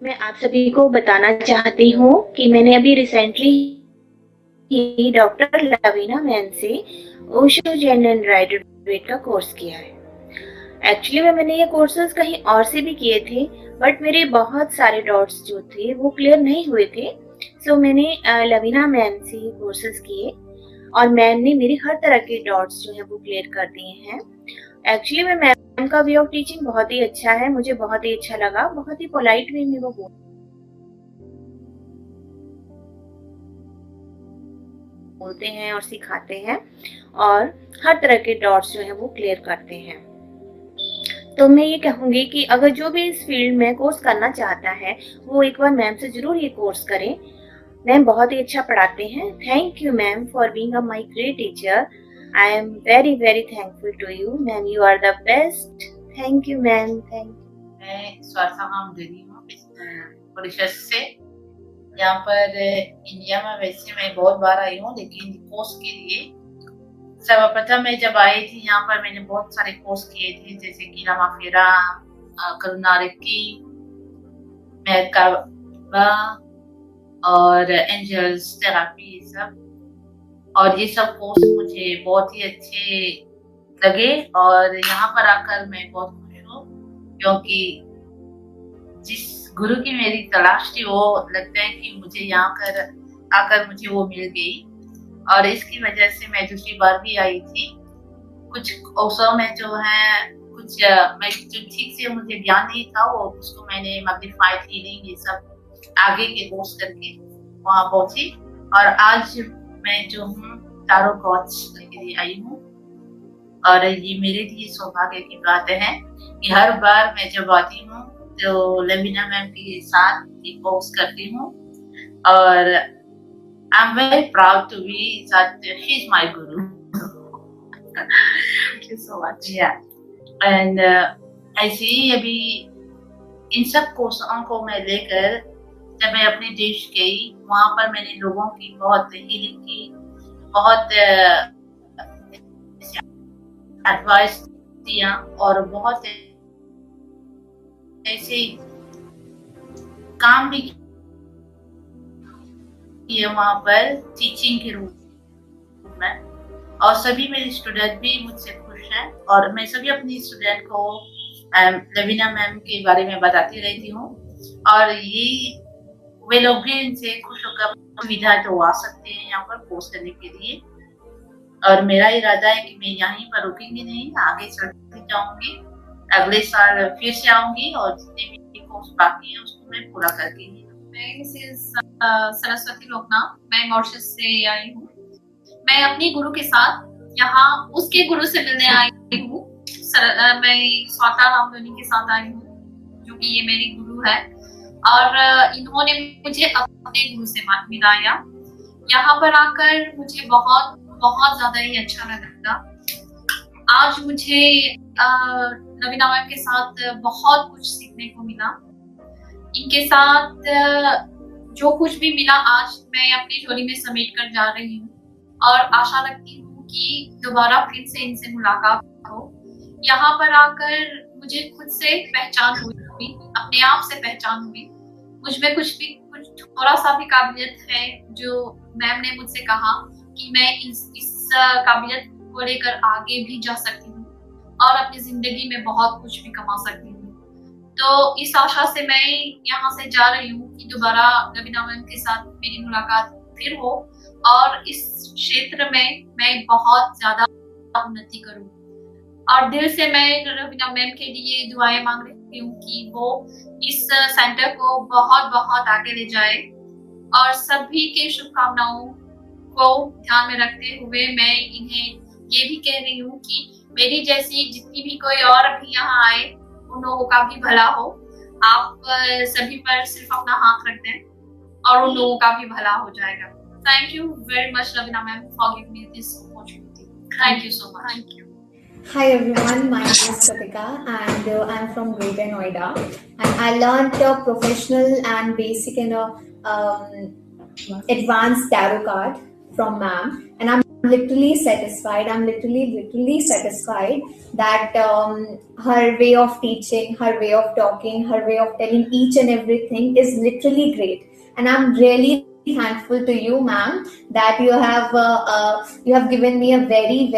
मैं आप सभी को बताना चाहती हूँ कि मैंने अभी रिसेंटली ही डॉक्टर लवीना मैन से ओशो जेन एंड राइडर वेट का कोर्स किया है। एक्चुअली में मैंने ये कोर्सेज कहीं और से भी किए थे, बट मेरे बहुत सारे डाउट्स जो थे वो क्लियर नहीं हुए थे। सो मैंने लवीना मैम से ये कोर्सेज किए और मैम ने मेरे हर तरह के डाउट्स जो है वो क्लियर कर दिए हैं। एक्चुअली में मैम का वे ऑफ टीचिंग बहुत ही अच्छा है, मुझे बहुत ही अच्छा लगा। बहुत ही पोलाइट वे में वो बोलते हैं और सिखाते हैं और हर तरह के डाउट्स जो है वो क्लियर करते हैं। तो मैं ये कहूंगी कि अगर जो भी इस फील्ड में कोर्स करना चाहता है वो एक बार मैम से जरूर ये कोर्स करें। मैम बहुत ही अच्छा पढ़ाते हैं। Thank you ma'am for being a my great teacher. I am very very thankful to you ma'am, you are the best. Thank you ma'am, thank you. मैं स्वासा मामदनी हूँ मॉरिशस से। यहाँ पर इंडिया में वैसे मैं बहुत बार आई हूँ, लेकिन कोर्स के लिए सर्वप्रथम मैं जब आई थी यहाँ पर मैंने बहुत सारे कोर्स किए थे, जैसे कि रामाफेरा, करुणारिकी, मैरकाबा और एंजल्स थेरापी, ये सब। और ये सब कोर्स मुझे बहुत ही अच्छे लगे और यहाँ पर आकर मैं बहुत खुश हूँ, क्योंकि जिस गुरु की मेरी तलाश थी वो लगता है कि मुझे यहाँ कर आकर मुझे वो मिल गई। और इसकी वजह से मैं दूसरी बार भी आई थी। कुछ अवसर में जो है कुछ मैं जो ठीक से मुझे ज्ञान नहीं था वो उसको मैंने मैग्नीफाइड हीलिंग ये सब आगे के कोर्स करके वहाँ पहुंची। और आज मैं जो हूँ टारो कार्ड्स के लिए आई हूँ। और ये मेरे लिए सौभाग्य की बात है कि हर बार मैं जब आती हूँ तो लवीना मैम के साथ ये कोर्स करती हूँ। और I'm very proud to be that she's my guru. Thank you so much. Yeah. And ऐसे ही अभी इन सब कोर्सों को मैं लेकर जब मैं अपने देश गई, वहाँ पर मैंने लोगों की बहुत हीलिंग की, बहुत एडवाइस दिया और बहुत ऐसे काम भी किए वहाँ पर टीचिंग के रूप में। और सभी मेरे स्टूडेंट भी मुझसे खुश हैं और मैं सभी अपनी स्टूडेंट को लवीना मैम के बारे में बताती रहती हूँ। और ये वे लोग भी इनसे खुश होकर सुविधा तो आ सकते हैं यहाँ पर कोर्स करने के लिए। और मेरा इरादा है कि मैं यहीं पर रुकूंगी नहीं, आगे चलती जाऊंगी। अगले साल फिर से आऊंगी और जितने भी कोर्स बाकी है उसको मैं पूरा करके। मैं मिसेस सरस्वती लोकनाथ, मैं मॉरिशस से आई हूँ। मैं अपने गुरु के साथ यहाँ उसके गुरु से मिलने आई हूँ। मैं स्वाता रामधनी के साथ आई हूँ, जो कि ये मेरी गुरु है। और इन्होंने मुझे अपने गुरु से मिलाया। यहाँ पर आकर मुझे बहुत बहुत ज्यादा ही अच्छा लगा। आज मुझे लवीना मैम के साथ बहुत कुछ सीखने को मिला। इनके साथ जो कुछ भी मिला आज मैं अपनी झोली में समेट कर जा रही हूँ और आशा रखती हूँ कि दोबारा फिर से इनसे मुलाकात हो। यहाँ पर आकर मुझे खुद से पहचान हुई, अपने आप से पहचान हुई। मुझ में कुछ थोड़ा सा भी काबिलियत है, जो मैम ने मुझसे कहा कि मैं इस काबिलियत को लेकर आगे भी जा सकती हूँ और अपनी जिंदगी में बहुत कुछ भी कमा सकती हूँ। तो इस आशा से मैं यहाँ से जा रही हूँ कि दोबारा लवीना मैम के साथ मेरी मुलाकात फिर हो और इस क्षेत्र में मैं बहुत ज्यादा उन्नति करूँ। और दिल से मैं लवीना मैम के लिए दुआएं मांग रही हूँ कि वो इस सेंटर को बहुत बहुत आगे ले जाए। और सभी के शुभकामनाओं को ध्यान में रखते हुए मैं इन्हें ये भी कह रही हूँ कि मेरी जैसी जितनी भी कोई और भी यहाँ आए उन लोगों का भी भला हो। आप सभी पर सिर्फ अपना हाथ रख दें और उन लोगों का भी भला हो जाएगा। Thank you very much, Lavina ma'am, for giving me this opportunity. Thank you so much. Thank you. Hi everyone, my name is Pratika and I'm from Greater Noida, and I learned professional and basic and advanced tarot card from ma'am, and I'm literally satisfied. I'm literally satisfied that her way of teaching, her way of talking, her way of telling each and everything is literally great. And I'm really thankful to you, ma'am, that you have given me a very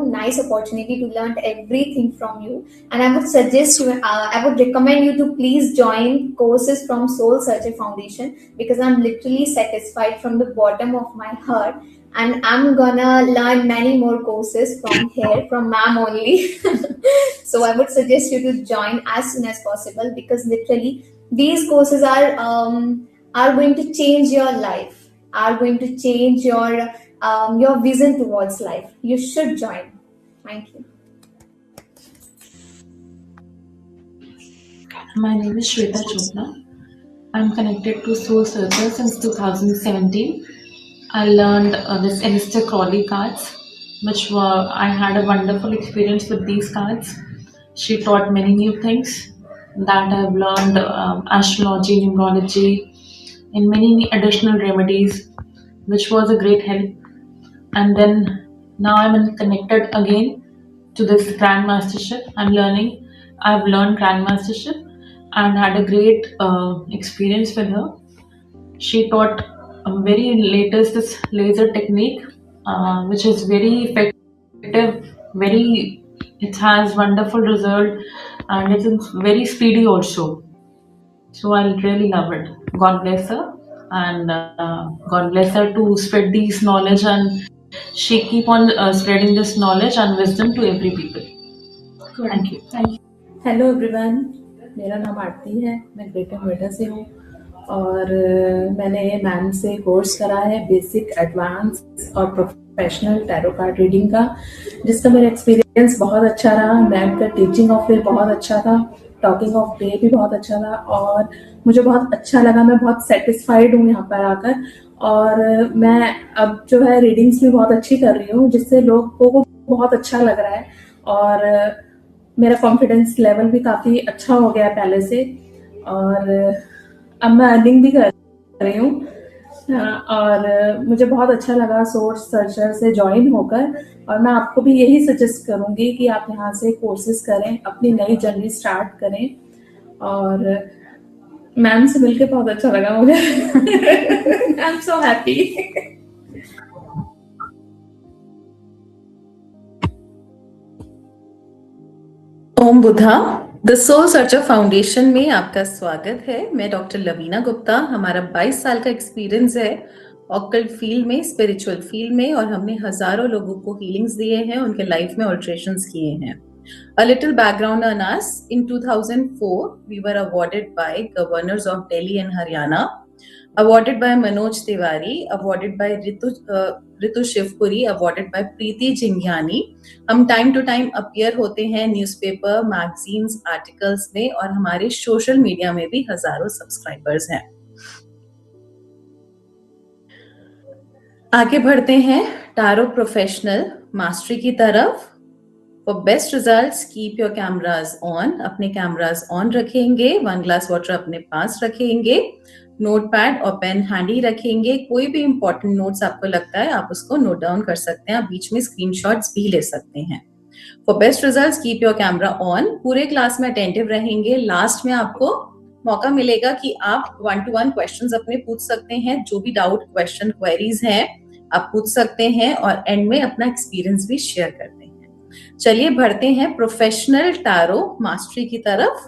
nice opportunity to learn everything from you. And I would suggest you, I would recommend you to please join courses from Soul Searcher Foundation, because I'm literally satisfied from the bottom of my heart, and I'm gonna learn many more courses from here, from ma'am only. So I would suggest you to join as soon as possible, because literally these courses are going to change your life, are going to change your vision towards life. You should join. Thank you. My name is Shweta Chopra. I'm connected to Soul Searcher since 2017. I learned this Aleister Crowley cards, I had a wonderful experience with these cards. She taught many new things that I've learned, astrology, numerology, and many additional remedies, which was a great help. And then now I'm connected again to this Grandmastership. I've learned Grandmastership and had a great experience with her. She taught a very latest this laser technique, which is very effective. It has wonderful result, and it is very speedy also. So I really love it. God bless her, and God bless her to spread this knowledge, and she keep on spreading this knowledge and wisdom to every people. Thank you. Hello everyone, मेरा नाम आरती है। मैं greater Noida से हूँ और मैंने ma'am से course करा है बेसिक, एडवांस और प्रोफेशनल टैरो कार्ड रीडिंग का, जिसका मेरा एक्सपीरियंस बहुत अच्छा रहा। मैम का टीचिंग ऑफ वे बहुत अच्छा था, टॉकिंग ऑफ वे भी बहुत अच्छा था और मुझे बहुत अच्छा लगा। मैं बहुत सेटिस्फाइड हूँ यहाँ पर आकर, और मैं अब जो है रीडिंग्स भी बहुत अच्छी कर रही हूँ, जिससे लोगों को बहुत अच्छा लग रहा है और मेरा कॉन्फिडेंस लेवल भी काफ़ी अच्छा हो गया पहले से, और अब मैं अर्निंग भी कर रही हूँ। और मुझे बहुत अच्छा लगा सोल सर्चर से ज्वाइन होकर, और मैं आपको भी यही सजेस्ट करूँगी कि आप यहाँ से कोर्सेज करें, अपनी नई जर्नी स्टार्ट करें। और मैम से मिलके बहुत अच्छा लगा मुझे। I am so happy. Om Budha, the soul searcher foundation में आपका स्वागत है। मैं डॉक्टर लवीना गुप्ता। हमारा 22 साल का एक्सपीरियंस है ऑकल्ट फील्ड में, स्पिरिचुअल फील्ड में, और हमने हजारों लोगों को हीलिंग्स दिए हैं, उनके लाइफ में ऑल्टरेशंस किए हैं। A little background on us. In 2004, we were awarded by governors of Delhi and Haryana, awarded by Manoj Tiwari, awarded by Ritu Shivpuri, awarded by Preeti Jingyani. हम टाइम टू टाइम अपीयर होते हैं newspaper, magazines, articles में, और हमारे social media में भी हजारों subscribers हैं। आगे बढ़ते हैं टारो प्रोफेशनल मास्टरी की तरफ। For best results, keep your cameras on. अपने कैमरास ऑन रखेंगे, 1 ग्लास वाटर अपने पास रखेंगे, नोटपैड और पेन हैंडी रखेंगे। कोई भी इंपॉर्टेंट नोट्स आपको लगता है आप उसको नोट डाउन कर सकते हैं, आप बीच में स्क्रीनशॉट्स भी ले सकते हैं। For best results, keep your camera on. पूरे क्लास में अटेंटिव रहेंगे। लास्ट में आपको मौका मिलेगा कि आप 1-to-1 क्वेश्चंस अपने पूछ सकते हैं, जो भी डाउट, क्वेश्चन, क्वेरीज हैं आप पूछ सकते हैं, और एंड में अपना एक्सपीरियंस भी शेयर करते हैं। चलिए बढ़ते हैं प्रोफेशनल टारो मास्टरी की तरफ।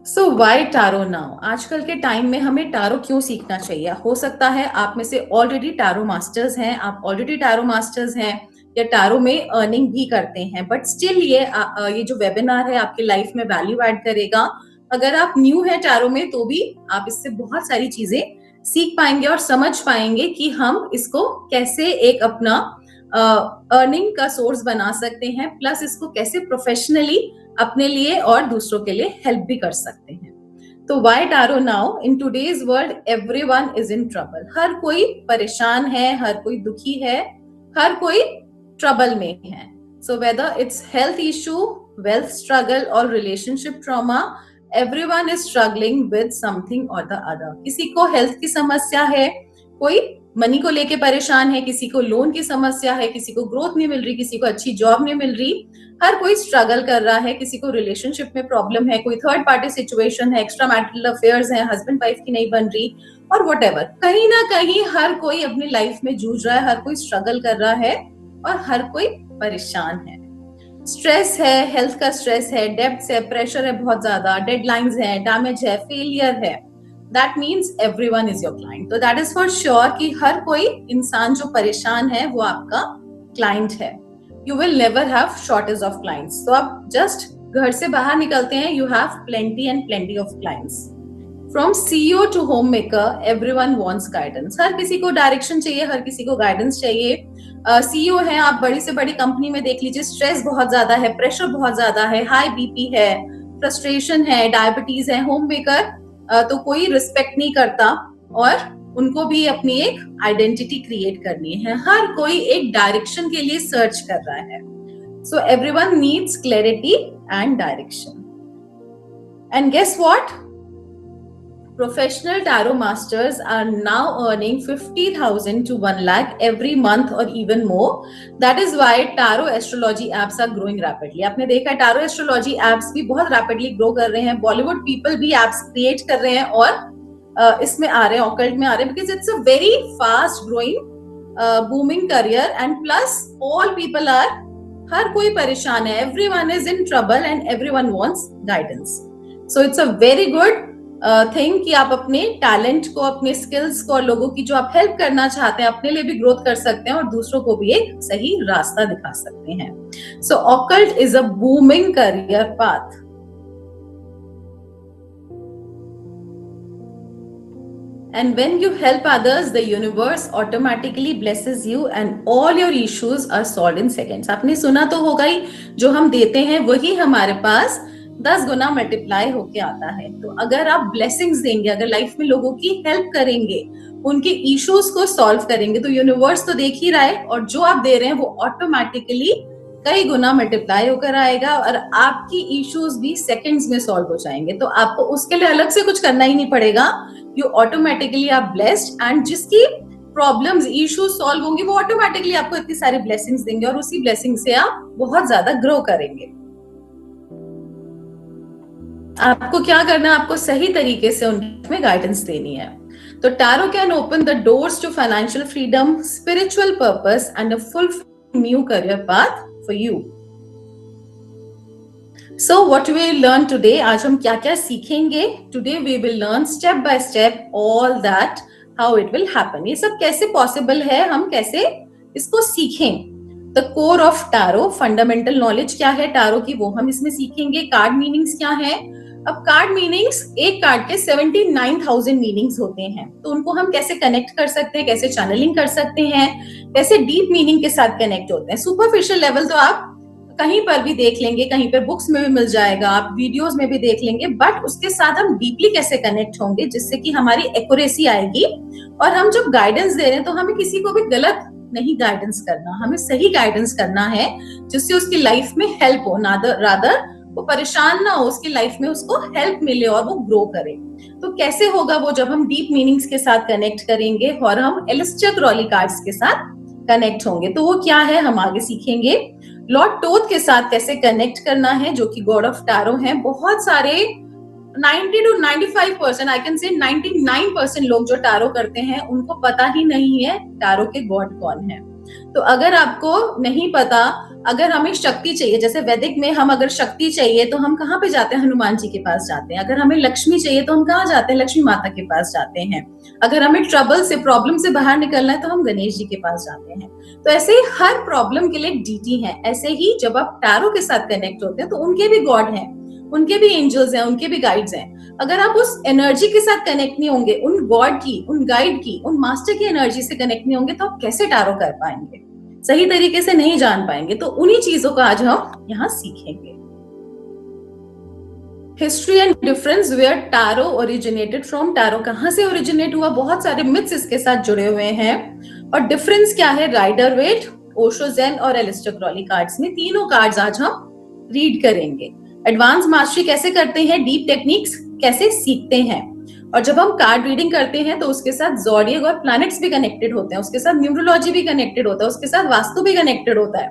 So why tarot now? आजकल के टाइम में हमें टारो क्यों सीखना चाहिए? हो सकता है आप में से ऑलरेडी टारो मास्टर्स हैं, आप ऑलरेडी टारो मास्टर्स हैं या टारो में अर्निंग भी करते हैं, बट स्टिल ये जो वेबिनार है आपके लाइफ में वैल्यू ऐड करेगा। अगर आप न्यू है टारो में तो भी आप इससे बहुत सारी चीजें सीख पाएंगे और समझ पाएंगे कि हम इसको कैसे एक अपना अर्निंग का सोर्स बना सकते हैं, प्लस इसको कैसे प्रोफेशनली अपने लिए और दूसरों के लिए हेल्प भी कर सकते हैं। तो why tarot now? In today's world everyone is in trouble. हर कोई परेशान है, हर कोई दुखी है, हर कोई ट्रबल में है। So whether it's health issue, wealth struggle और relationship trauma, everyone is struggling with something और द अदर। किसी को हेल्थ की समस्या है, कोई मनी को लेके परेशान है, किसी को लोन की समस्या है, किसी को ग्रोथ नहीं मिल रही, किसी को अच्छी जॉब नहीं मिल रही, हर कोई स्ट्रगल कर रहा है, किसी को रिलेशनशिप में प्रॉब्लम है, कोई थर्ड पार्टी सिचुएशन है, एक्स्ट्रा मैरिटल अफेयर्स है, हस्बैंड वाइफ की नहीं बन रही, और व्हाटएवर, कहीं ना कहीं हर कोई अपनी लाइफ में जूझ रहा है, हर कोई स्ट्रगल कर रहा है और हर कोई परेशान है। स्ट्रेस है, हेल्थ का स्ट्रेस है, डेब्ट्स है, प्रेशर है बहुत ज्यादा, डेडलाइंस है, डैमेज है, फेलियर है। That means everyone is your client. तो that is for sure कि हर कोई इंसान जो परेशान है वो आपका क्लाइंट है। You will never have shortage of clients. तो आप just घर से बाहर निकलते हैं, you have plenty and plenty of clients. From CEO to homemaker, everyone wants guidance. हर किसी को डायरेक्शन चाहिए, हर किसी को गाइडेंस चाहिए। CEO है, आप बड़ी से बड़ी कंपनी में देख लीजिए, स्ट्रेस बहुत ज्यादा है, प्रेशर बहुत ज्यादा है, हाई बीपी है, फ्रस्ट्रेशन है, डायबिटीज है। होममेकर तो कोई रिस्पेक्ट नहीं करता और उनको भी अपनी एक आइडेंटिटी क्रिएट करनी है, हर कोई एक डायरेक्शन के लिए सर्च कर रहा है। So everyone needs clarity and direction. And guess what, professional tarot masters are now earning 50,000 to 1 lakh every month or even more. That is why tarot astrology apps are growing rapidly. आपने देखा है tarot astrology apps भी बहुत rapidly grow कर रहे हैं, Bollywood people भी apps create कर रहे हैं और इसमें आ रहे हैं, ऑकल्ट में आ रहे हैं, because it's a very fast growing booming career and plus all people are, हर कोई परेशान है, everyone is in trouble and everyone wants guidance. So it's a very good thing कि आप अपने टैलेंट को, अपने स्किल्स को और लोगों की जो आप हेल्प करना चाहते हैं, अपने लिए भी ग्रोथ कर सकते हैं और दूसरों को भी एक सही रास्ता दिखा सकते हैं। So occult is a booming career path. And when you help others, the universe automatically blesses you and all your issues are solved in seconds. आपने सुना तो होगा ही, जो हम देते हैं वही हमारे पास 10 गुना मल्टीप्लाई होके आता है। तो अगर आप ब्लेसिंग्स देंगे, अगर लाइफ में लोगों की हेल्प करेंगे, उनके इश्यूज को सॉल्व करेंगे, तो यूनिवर्स तो देख ही रहा है और जो आप दे रहे हैं वो ऑटोमेटिकली कई गुना मल्टीप्लाई होकर आएगा और आपकी इश्यूज भी सेकंड्स में सॉल्व हो जाएंगे। तो आपको उसके लिए अलग से कुछ करना ही नहीं पड़ेगा, you automatically are blessed and जिसकी प्रॉब्लम्स, इश्यूज सॉल्व होंगे वो ऑटोमेटिकली आपको इतनी सारी ब्लेसिंग्स देंगे और उसी ब्लेसिंग से आप बहुत ज्यादा ग्रो करेंगे। आपको क्या करना है, आपको सही तरीके से उनमें गाइडेंस देनी है। तो tarot can open the doors to financial freedom, spiritual purpose and a full new career path for you. So what we learn today, आज हम क्या क्या सीखेंगे? Today we will learn step by step all that, how it will happen. ये सब कैसे possible है, हम कैसे इसको सीखें। The core of tarot, fundamental knowledge क्या है टैरो की, वो हम इसमें सीखेंगे। कार्ड मीनिंग्स क्या है। अब कार्ड मीनिंग्स, एक कार्ड के 79,000 मीनिंग्स होते हैं, तो उनको हम कैसे कनेक्ट कर सकते हैं, कैसे चैनलिंग कर सकते हैं, कैसे डीप मीनिंग के साथ कनेक्ट होते हैं। सुपरफिशियल लेवल तो आप कहीं पर भी देख लेंगे, कहीं पर बुक्स में भी मिल जाएगा, आप वीडियोस में भी देख लेंगे, बट उसके साथ हम डीपली कैसे कनेक्ट होंगे जिससे कि हमारी एक्यूरेसी आएगी और हम जब गाइडेंस दे रहे हैं तो हमें किसी को भी गलत नहीं गाइडेंस करना, हमें सही गाइडेंस करना है जिससे उसकी लाइफ में हेल्प हो, रादर वो परेशान ना हो, उसकी लाइफ में उसको हेल्प मिले और वो ग्रो करे। तो कैसे होगा वो, जब हम डीप मीनिंग्स के साथ कनेक्ट करेंगे और हम एलिस्टर क्रॉली कार्ड्स के साथ कनेक्ट होंगे। तो वो क्या है हम आगे सीखेंगे। लॉर्ड टोथ के साथ कैसे कनेक्ट करना है, जो कि गॉड ऑफ टैरो हैं। बहुत सारे 90 to 95%, आई कैन से 99% लोग जो टैरो करते हैं उनको पता ही नहीं है टैरो के गॉड कौन है। तो अगर आपको नहीं पता, अगर हमें शक्ति चाहिए, जैसे वैदिक में हम अगर शक्ति चाहिए तो हम कहाँ पे जाते हैं, हनुमान जी के पास जाते हैं। अगर हमें लक्ष्मी चाहिए तो हम कहाँ जाते हैं, लक्ष्मी माता के पास जाते हैं। अगर हमें ट्रबल से, प्रॉब्लम से बाहर निकलना है तो हम गणेश जी के पास जाते हैं। तो ऐसे ही हर प्रॉब्लम के लिए एक डीटी है। ऐसे ही जब आप टैरो के साथ कनेक्ट होते हैं तो उनके भी गॉड हैं, उनके भी एंजल्स हैं, उनके भी गाइड्स हैं। अगर आप उस एनर्जी के साथ कनेक्ट नहीं होंगे, उन गॉड की, उन गाइड की, उन मास्टर की एनर्जी से कनेक्ट नहीं होंगे, तो आप कैसे टैरो कर पाएंगे, सही तरीके से नहीं जान पाएंगे। तो उन्हीं चीजों को आज हम यहाँ सीखेंगे। History and difference, where tarot originated from, tarot कहाँ से ओरिजिनेट हुआ, बहुत सारे मिथ्स इसके साथ जुड़े हुए हैं। और डिफरेंस क्या है राइडर वेट, ओशो ज़ेन और एलिस्टर क्रॉली कार्ड्स में। तीनों कार्ड्स आज हम रीड करेंगे। एडवांस मास्टरी कैसे करते हैं, डीप टेक्निक्स कैसे सीखते हैं, और जब हम कार्ड रीडिंग करते हैं तो उसके साथ ज़ोडिएक और प्लैनेट्स भी कनेक्टेड होते हैं, उसके साथ न्यूमरोलॉजी भी कनेक्टेड होता है, उसके साथ वास्तु भी कनेक्टेड होता है।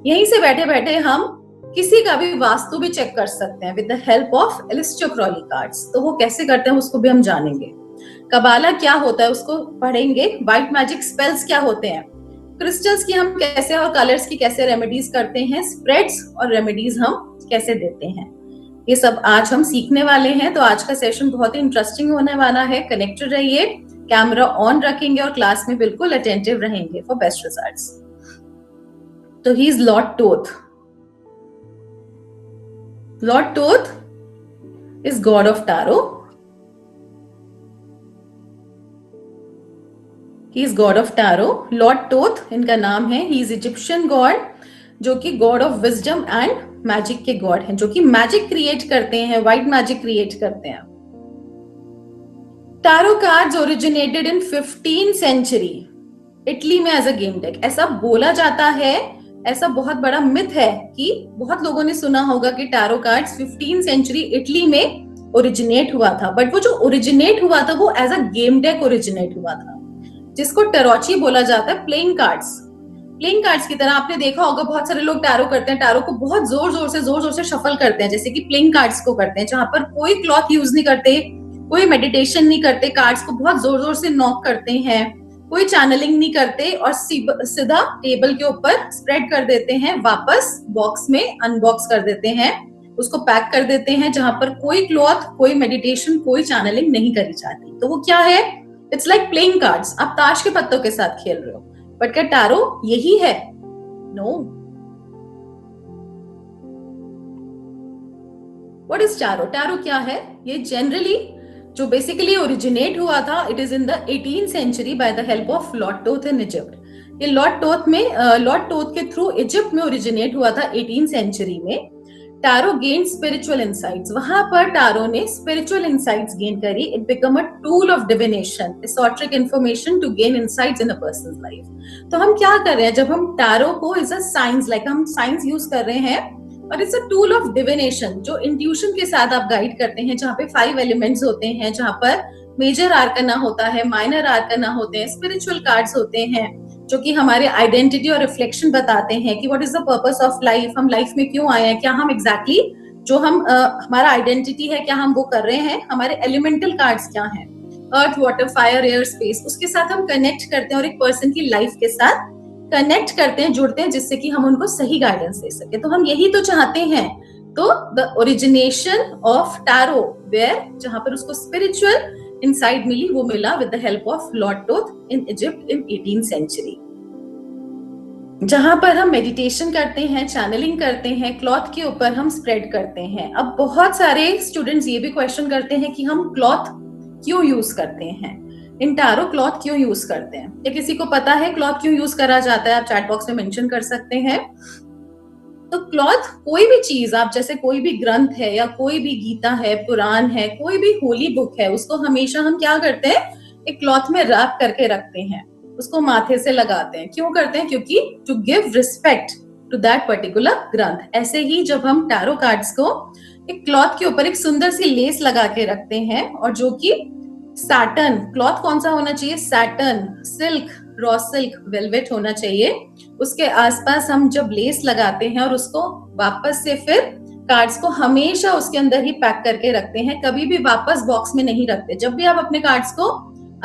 यहीं से बैठे बैठे हम किसी का भी वास्तु भी चेक कर सकते हैं with the help of Aleister Crowley cards. तो वो कैसे करते हैं उसको भी हम जानेंगे। कबाला क्या होता है उसको पढ़ेंगे। व्हाइट मैजिक स्पेल्स क्या होते हैं, क्रिस्टल्स की हम कैसे और कलर्स की कैसे रेमेडीज करते हैं, स्प्रेड्स और रेमेडीज हम कैसे देते हैं, ये सब आज हम सीखने वाले हैं। तो आज का सेशन बहुत ही इंटरेस्टिंग होने वाला है। कनेक्टेड रहिए, कैमरा ऑन रखेंगे और क्लास में बिल्कुल अटेंटिव रहेंगे फॉर बेस्ट रिजल्ट्स। तो he is Lord Thoth. Lord Thoth is god of tarot. He is god of tarot. Lord Thoth इनका नाम है। ही इज इजिप्शियन गॉड, जो कि god of wisdom and magic के गॉड हैं, जो कि मैजिक क्रिएट करते हैं, व्हाइट मैजिक क्रिएट करते हैं। Tarot cards originated in 15th century Italy में एज अ गेम डेक। ऐसा बोला जाता है, ऐसा बहुत बड़ा मिथ है कि बहुत लोगों ने सुना होगा कि tarot cards 15th century Italy में ओरिजिनेट हुआ था, बट वो जो ओरिजिनेट हुआ था वो as a game deck originate हुआ था, जिसको टैरोची बोला जाता है। प्लेइंग कार्ड्स, प्लेइंग कार्ड्स की तरह आपने देखा होगा बहुत सारे लोग टैरो करते हैं, टैरो को बहुत जोर जोर से शफल करते हैं, जैसे कि प्लेइंग कार्ड्स को करते हैं, जहां पर कोई क्लॉथ यूज नहीं करते, कोई मेडिटेशन नहीं करते, कार्ड्स को बहुत जोर जोर से नॉक करते हैं, कोई चैनलिंग नहीं करते और सीधा टेबल के ऊपर स्प्रेड कर देते हैं, वापस बॉक्स में अनबॉक्स कर देते हैं, उसको पैक कर देते हैं, जहां पर कोई क्लॉथ, कोई मेडिटेशन, कोई चैनलिंग नहीं करी जाती। तो वो क्या है? It's like playing cards. आप ताश के पत्तों के साथ खेल रहे हो, बट क्या टैरो यही है? No. What is tarot? Tarot क्या है? ये जनरली जो बेसिकली ओरिजिनेट हुआ था, it is in the 18th century by the help of lord Thoth in Egypt. ये लॉर्ड टोथ के थ्रू इजिप्ट में ओरिजिनेट हुआ था 18th सेंचुरी में। टैरो गेन स्पिरिचुअल इंसाइट्स, वहां पर टैरो ने स्पिरिचुअल इंसाइट्स गेन करी। It become a tool of divination, esoteric information to gain insights in a person's life. तो हम क्या कर रहे हैं जब हम टैरो को इज अ साइंस, लाइक हम साइंस यूज कर रहे हैं, और it's a tool of divination, जो इंट्यूशन के साथ आप गाइड करते हैं, जहाँ पे 5 एलिमेंट्स होते हैं, जहाँ पर मेजर आर्कना होता है, माइनर आर्कना होते हैं, स्पिरिचुअल कार्ड्स होते हैं, जो कि हमारे आइडेंटिटी और रिफ्लेक्शन बताते हैं कि what is the purpose of life, हम लाइफ में क्यों आए हैं, क्या हम एग्जैक्टली जो हम हमारा आइडेंटिटी है क्या हम वो कर रहे हैं, हमारे एलिमेंटल कार्ड्स क्या हैं, अर्थ, वाटर, फायर, एयर, स्पेस, उसके साथ हम कनेक्ट करते हैं और एक पर्सन की लाइफ के साथ कनेक्ट करते हैं, जुड़ते हैं, जिससे कि हम उनको सही गाइडेंस दे सके। तो हम यही तो चाहते हैं। तो the origination of tarot where, जहां पर उसको स्पिरिचुअल इनसाइट मिली, वो मिला with the help of lord Thoth in Egypt in 18th century, जहां पर हम मेडिटेशन करते हैं, चैनलिंग करते हैं, क्लॉथ के ऊपर हम स्प्रेड करते हैं। अब बहुत सारे स्टूडेंट्स ये भी क्वेश्चन करते हैं कि हम क्लॉथ क्यों यूज करते हैं, इन टैरो क्लॉथ क्यों यूज करते हैं, या किसी को पता है क्लॉथ क्यों यूज करा जाता है? आप चैट बॉक्स में मेंशन कर सकते हैं। तो क्लॉथ, कोई भी चीज, आप जैसे कोई भी ग्रंथ है या कोई भी गीता है, पुराण है, कोई भी होली बुक है, उसको हमेशा हम क्या करते हैं, एक क्लॉथ में रैप करके रखते हैं, उसको माथे से लगाते हैं। क्यों करते हैं? क्योंकि to give respect to that particular ग्रंथ। ऐसे ही जब हम टैरो कार्ड्स को एक क्लॉथ के ऊपर एक सुंदर सी लेस लगा के रखते हैं, और जो कि सैटन, क्लॉथ कौन सा होना चाहिए? Satin, silk, raw silk, velvet होना चाहिए। उसके आसपास हम जब लेस लगाते हैं और उसको वापस से फिर कार्ड्स को हमेशा उसके अंदर ही पैक करके रखते हैं, कभी भी वापस बॉक्स में नहीं रखते। जब भी आप अपने कार्ड्स को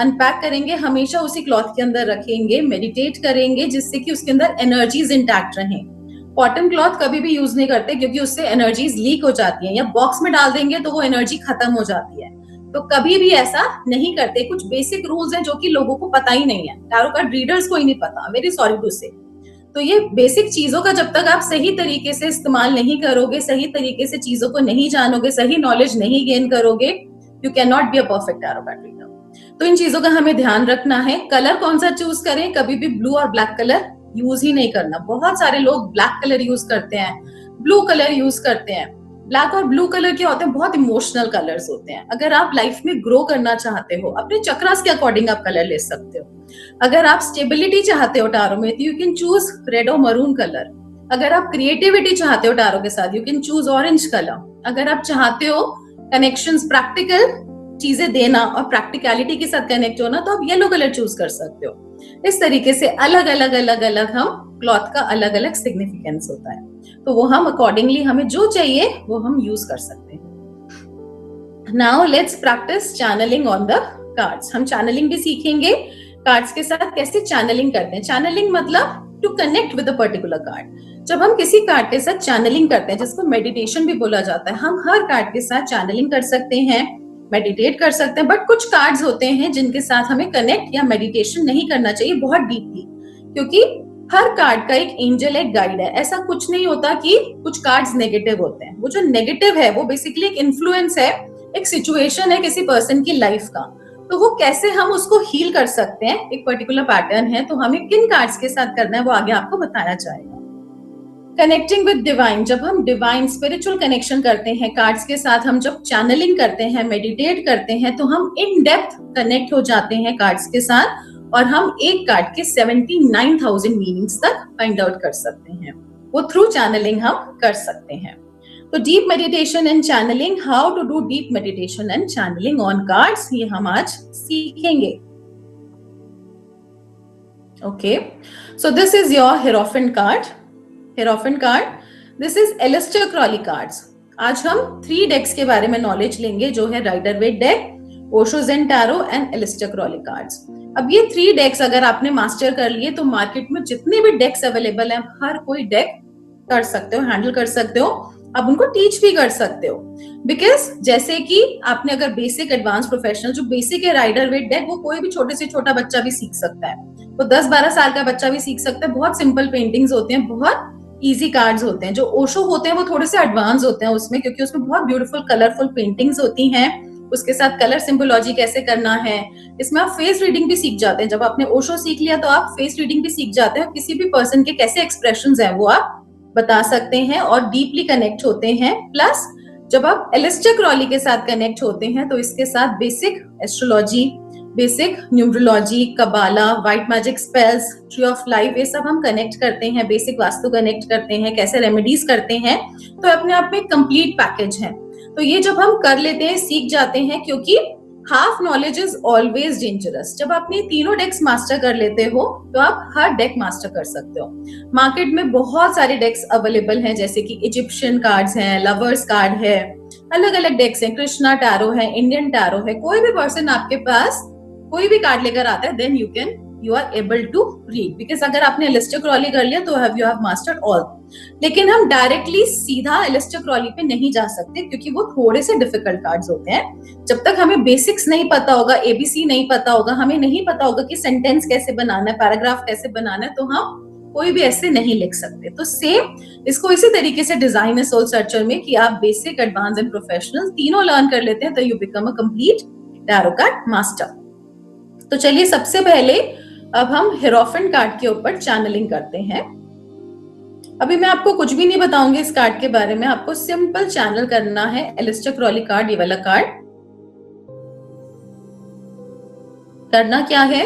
अनपैक करेंगे, हमेशा उसी क्लॉथ के अंदर रखेंगे, मेडिटेट करेंगे, जिससे कि उसके अंदर एनर्जीज इंटैक्ट रहें। कॉटन क्लॉथ कभी भी यूज नहीं करते, क्योंकि उससे एनर्जीज लीक हो जाती हैं, या बॉक्स में डाल देंगे तो वो एनर्जी खत्म हो जाती है। तो कभी भी ऐसा नहीं करते। कुछ बेसिक रूल्स हैं जो कि लोगों को पता ही नहीं है, टैरो कार्ड रीडर्स को ही नहीं पता, वेरी सॉरी टू से। तो ये बेसिक चीजों का जब तक आप सही तरीके से इस्तेमाल नहीं करोगे, सही तरीके से चीजों को नहीं जानोगे, सही नॉलेज नहीं गेन करोगे, you can not be a perfect tarot card reader. तो इन चीजों का हमें ध्यान रखना है। कलर कौन सा चूज करें? कभी भी ब्लू और ब्लैक कलर यूज ही नहीं करना। बहुत सारे लोग ब्लैक कलर यूज करते हैं, ब्लू कलर यूज करते हैं। ब्लैक और ब्लू कलर क्या होते हैं? बहुत इमोशनल कलर्स होते हैं। अगर आप लाइफ में ग्रो करना चाहते हो, अपने चक्रास के अकॉर्डिंग आप कलर ले सकते हो। अगर आप स्टेबिलिटी चाहते हो टैरो में, तो यू कैन चूज रेड और मरून कलर। अगर आप क्रिएटिविटी चाहते हो टैरो के साथ, you can choose orange colour. अगर आप चाहते हो कनेक्शंस प्रैक्टिकल चीजें देना और प्रैक्टिकलिटी के साथ कनेक्ट होना, तो आप येलो कलर चूज कर सकते हो। इस तरीके से अलग अलग हम क्लॉथ का अलग अलग सिग्निफिकेंस होता है, तो वो हम अकॉर्डिंगली हमें जो चाहिए वो हम यूज कर सकते हैं। Now let's practise channelling on the cards. हम चैनलिंग भी सीखेंगे, कार्ड्स के साथ कैसे चैनलिंग करते हैं। चैनलिंग मतलब to connect with a particular card. जब हम किसी कार्ड के साथ चैनलिंग करते हैं, जिसको मेडिटेशन भी बोला जाता है, हम हर कार्ड के साथ चैनलिंग कर सकते हैं, मेडिटेट कर सकते हैं, बट कुछ कार्ड्स होते हैं जिनके साथ हमें कनेक्ट या मेडिटेशन नहीं करना चाहिए बहुत डीपली, क्योंकि हर कार्ड का एक एंजल, एक गाइड है। ऐसा कुछ नहीं होता कि कुछ कार्ड्स नेगेटिव होते हैं। वो जो नेगेटिव है वो बेसिकली एक इन्फ्लुएंस है, एक सिचुएशन है किसी पर्सन की लाइफ का। तो वो कैसे हम उसको हील कर सकते हैं, एक पर्टिकुलर पैटर्न है, तो हमें किन कार्ड्स के साथ करना है वो आगे आपको बताया जाएगा। कनेक्टिंग विद डिवाइन, जब हम डिवाइन स्पिरिचुअल कनेक्शन करते हैं कार्ड्स के साथ, हम जब चैनलिंग करते हैं, मेडिटेट करते हैं, तो हम इन डेप्थ कनेक्ट हो जाते हैं कार्ड्स के साथ, और हम एक कार्ड के 79,000 मीनिंग्स तक फाइंड आउट कर सकते हैं। वो थ्रू चैनलिंग हम कर सकते हैं। तो deep meditation and channelling, how to do deep meditation and channelling on cards, ये हम आज सीखेंगे। Okay, so this is your hierophant card. Hierophant card, this is Aleister Crowley cards. आज हम 3 डेक्स के बारे में नॉलेज लेंगे, जो है Rider Waite deck, Osho Zen tarot and Aleister Crowley cards. अब ये 3 डेक्स अगर आपने मास्टर कर लिए, तो मार्केट में जितने भी डेक्स अवेलेबल हैं, हर कोई डेक कर सकते हो, हैंडल कर सकते हो, आप उनको टीच भी कर सकते हो। बिकॉज जैसे कि आपने अगर बेसिक, एडवांस, प्रोफेशनल, जो बेसिक है राइडर वेट डेक, वो कोई भी छोटे से छोटा बच्चा भी सीख सकता है, वो 10-12 साल का बच्चा भी सीख सकता है। बहुत सिंपल पेंटिंग्स होते हैं, बहुत इजी कार्ड्स होते हैं। जो ओशो होते हैं वो थोड़े से एडवांस होते हैं उसमें, क्योंकि उसमें बहुत ब्यूटीफुल कलरफुल पेंटिंग्स होती हैं, उसके साथ कलर सिंबोलॉजी कैसे करना है। इसमें आप फेस रीडिंग भी सीख जाते हैं। जब आपने ओशो सीख लिया तो आप फेस रीडिंग भी सीख जाते हैं, किसी भी पर्सन के कैसे एक्सप्रेशंस हैं वो आप बता सकते हैं और डीपली कनेक्ट होते हैं। प्लस जब आप एलिस्टर क्रॉली के साथ कनेक्ट होते हैं, तो इसके साथ basic astrology, basic numerology, कबाला, white magic spells, tree of life, ये सब हम कनेक्ट करते हैं, बेसिक वास्तु कनेक्ट करते हैं, कैसे रेमेडीज करते हैं। तो अपने आप में कंप्लीट पैकेज है। तो ये जब हम कर लेते हैं, सीख जाते हैं, क्योंकि half knowledge is always dangerous. जब आपने तीनों डेक्स मास्टर कर लेते हो, तो आप हर डेक मास्टर कर सकते हो। मार्केट में बहुत सारे डेक्स अवेलेबल हैं, जैसे कि इजिप्शियन कार्ड्स हैं, लवर्स कार्ड है, अलग अलग डेक्स हैं, कृष्णा टैरो है, इंडियन टैरो है। कोई भी पर्सन आपके पास कोई भी कार्ड लेकर आता है, then you are able to read, because अगर आपने एलिस्टर क्रॉली कर लिया तो you have mastered all। लेकिन हम डायरेक्टली सीधा एलिस्टर क्रॉली पे नहीं जा सकते, क्योंकि वो थोड़े से डिफिकल्ट कार्ड्स होते हैं। जब तक हमें बेसिक्स नहीं पता होगा, एबीसी नहीं पता होगा, हमें नहीं पता होगा कि सेंटेंस कैसे बनाना है, पैराग्राफ कैसे बनाना है, तो हम कोई भी ऐसे नहीं लिख सकते। तो सेम इसको इसी तरीके से डिजाइन है सोल सर्चर में, कि आप बेसिक, एडवांस एंड प्रोफेशनल तीनों लर्न कर लेते हैं, तो you become a complete tarot card master. तो चलिए सबसे पहले अब हम हेरोफेंट कार्ड के ऊपर चैनलिंग करते हैं। अभी मैं आपको कुछ भी नहीं बताऊंगी इस कार्ड के बारे में, आपको सिंपल चैनल करना है एलिस्टर क्रॉली कार्ड, ये वाला कार्ड। करना क्या है,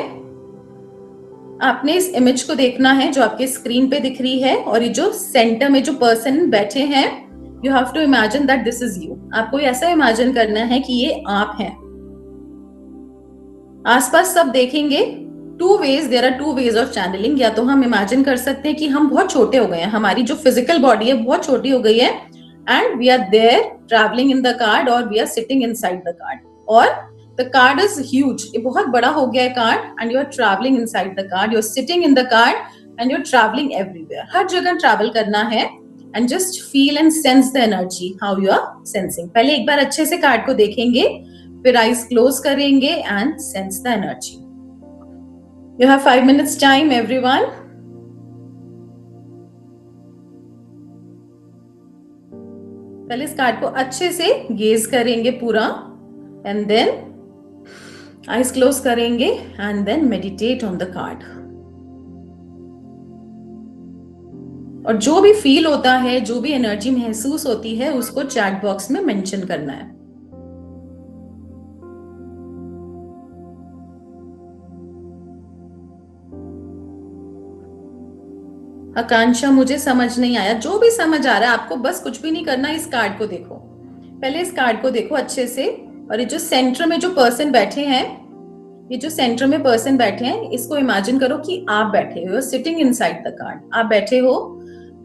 आपने इस इमेज को देखना है जो आपके स्क्रीन पे दिख रही है, और ये जो सेंटर में जो पर्सन बैठे हैं, you have to imagine that this is you. आपको ऐसा इमेजिन करना है कि ये आप हैं। आसपास सब देखेंगे। There are two ways of channelling. या तो हम इमेजिन कर सकते हैं कि हम बहुत छोटे हो गए हैं, हमारी जो फिजिकल बॉडी है बहुत छोटी हो गई है, and we are there travelling in the card, और we are sitting inside the card, और द कार्ड इज ह्यूज, ये बहुत बड़ा हो गया है card, and you are travelling inside the card, you are sitting in the card, and you are travelling everywhere. हर जगह ट्रैवल करना है, and just feel and sense the energy, how you are sensing. पहले एक बार अच्छे से card को देखेंगे, फिर आईज क्लोज करेंगे and sense the energy. You have 5 minutes time, everyone. पहले इस कार्ड को अच्छे से गेज करेंगे पूरा, एंड देन आईज क्लोज करेंगे, and then meditate on the card. और जो भी फील होता है, जो भी एनर्जी महसूस होती है, उसको चैट बॉक्स में मेंशन करना है। आकांक्षा, मुझे समझ नहीं आया। जो भी समझ आ रहा है आपको, बस कुछ भी नहीं करना, इस कार्ड को देखो। पहले इस कार्ड को देखो अच्छे से, और ये जो सेंटर में जो पर्सन बैठे हैं, ये जो सेंटर में पर्सन बैठे हैं, इसको इमेजिन करो कि आप बैठे हो, सिटिंग इनसाइड द कार्ड। आप बैठे हो,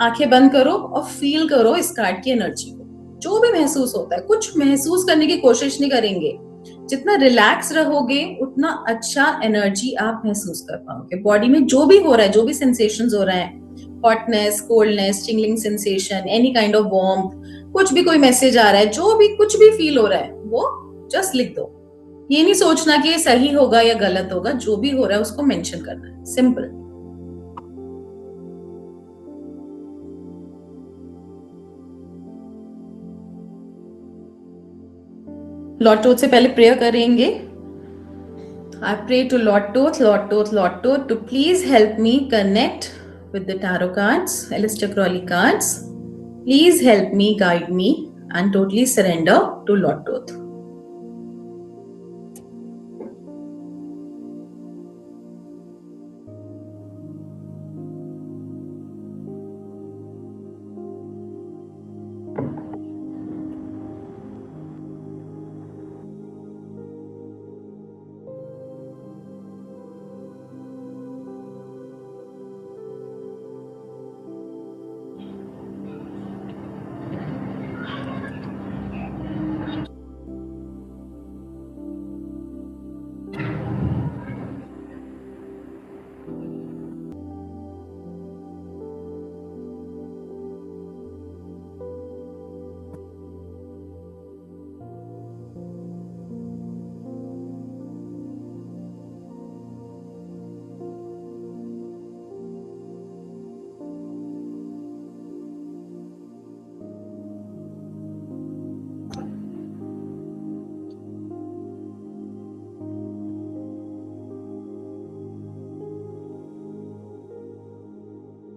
आंखें बंद करो और फील करो इस कार्ड की एनर्जी को। जो भी महसूस होता है, कुछ महसूस करने की कोशिश नहीं करेंगे। जितना रिलैक्स रहोगे उतना अच्छा एनर्जी आप महसूस कर पाओगे। बॉडी में जो भी हो रहा है, जो भी सेंसेशंस हो रहे हैं, hotness, coldness, tingling sensation, any kind of warmth, कुछ भी कोई मैसेज आ रहा है, जो भी कुछ भी फील हो रहा है, वो जस्ट लिख दो। ये नहीं सोचना कि ये सही होगा या गलत होगा, जो भी हो रहा है उसको मेंशन करना है, सिंपल। लॉर्ड टोथ से पहले प्रेयर करेंगे। I pray to Lord Toth, Lord Toth, Lord Toth to please help me connect with the tarot cards, Aleister Crowley cards. Please help me, guide me, and totally surrender to Lord Toth.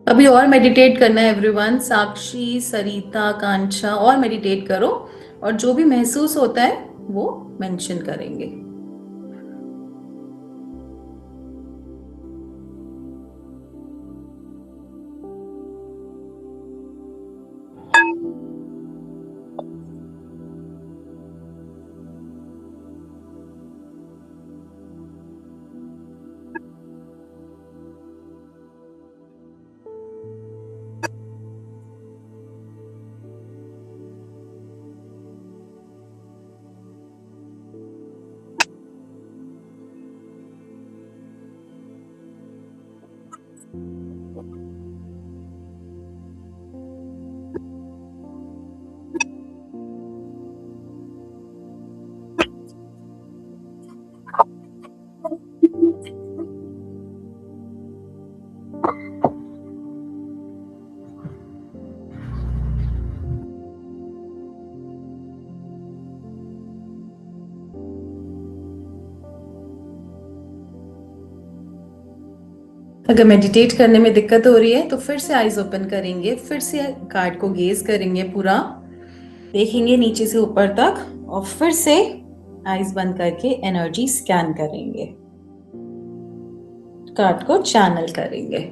अभी और meditate करना है everyone. साक्षी, सरिता, कांक्षा, और meditate करो और जो भी महसूस होता है वो मेंशन करेंगे। अगर मेडिटेट करने में दिक्कत हो रही है तो फिर से आईज ओपन करेंगे, फिर से कार्ड को गेज करेंगे, पूरा देखेंगे नीचे से ऊपर तक, और फिर से आईज बंद करके एनर्जी स्कैन करेंगे, कार्ड को चैनल करेंगे।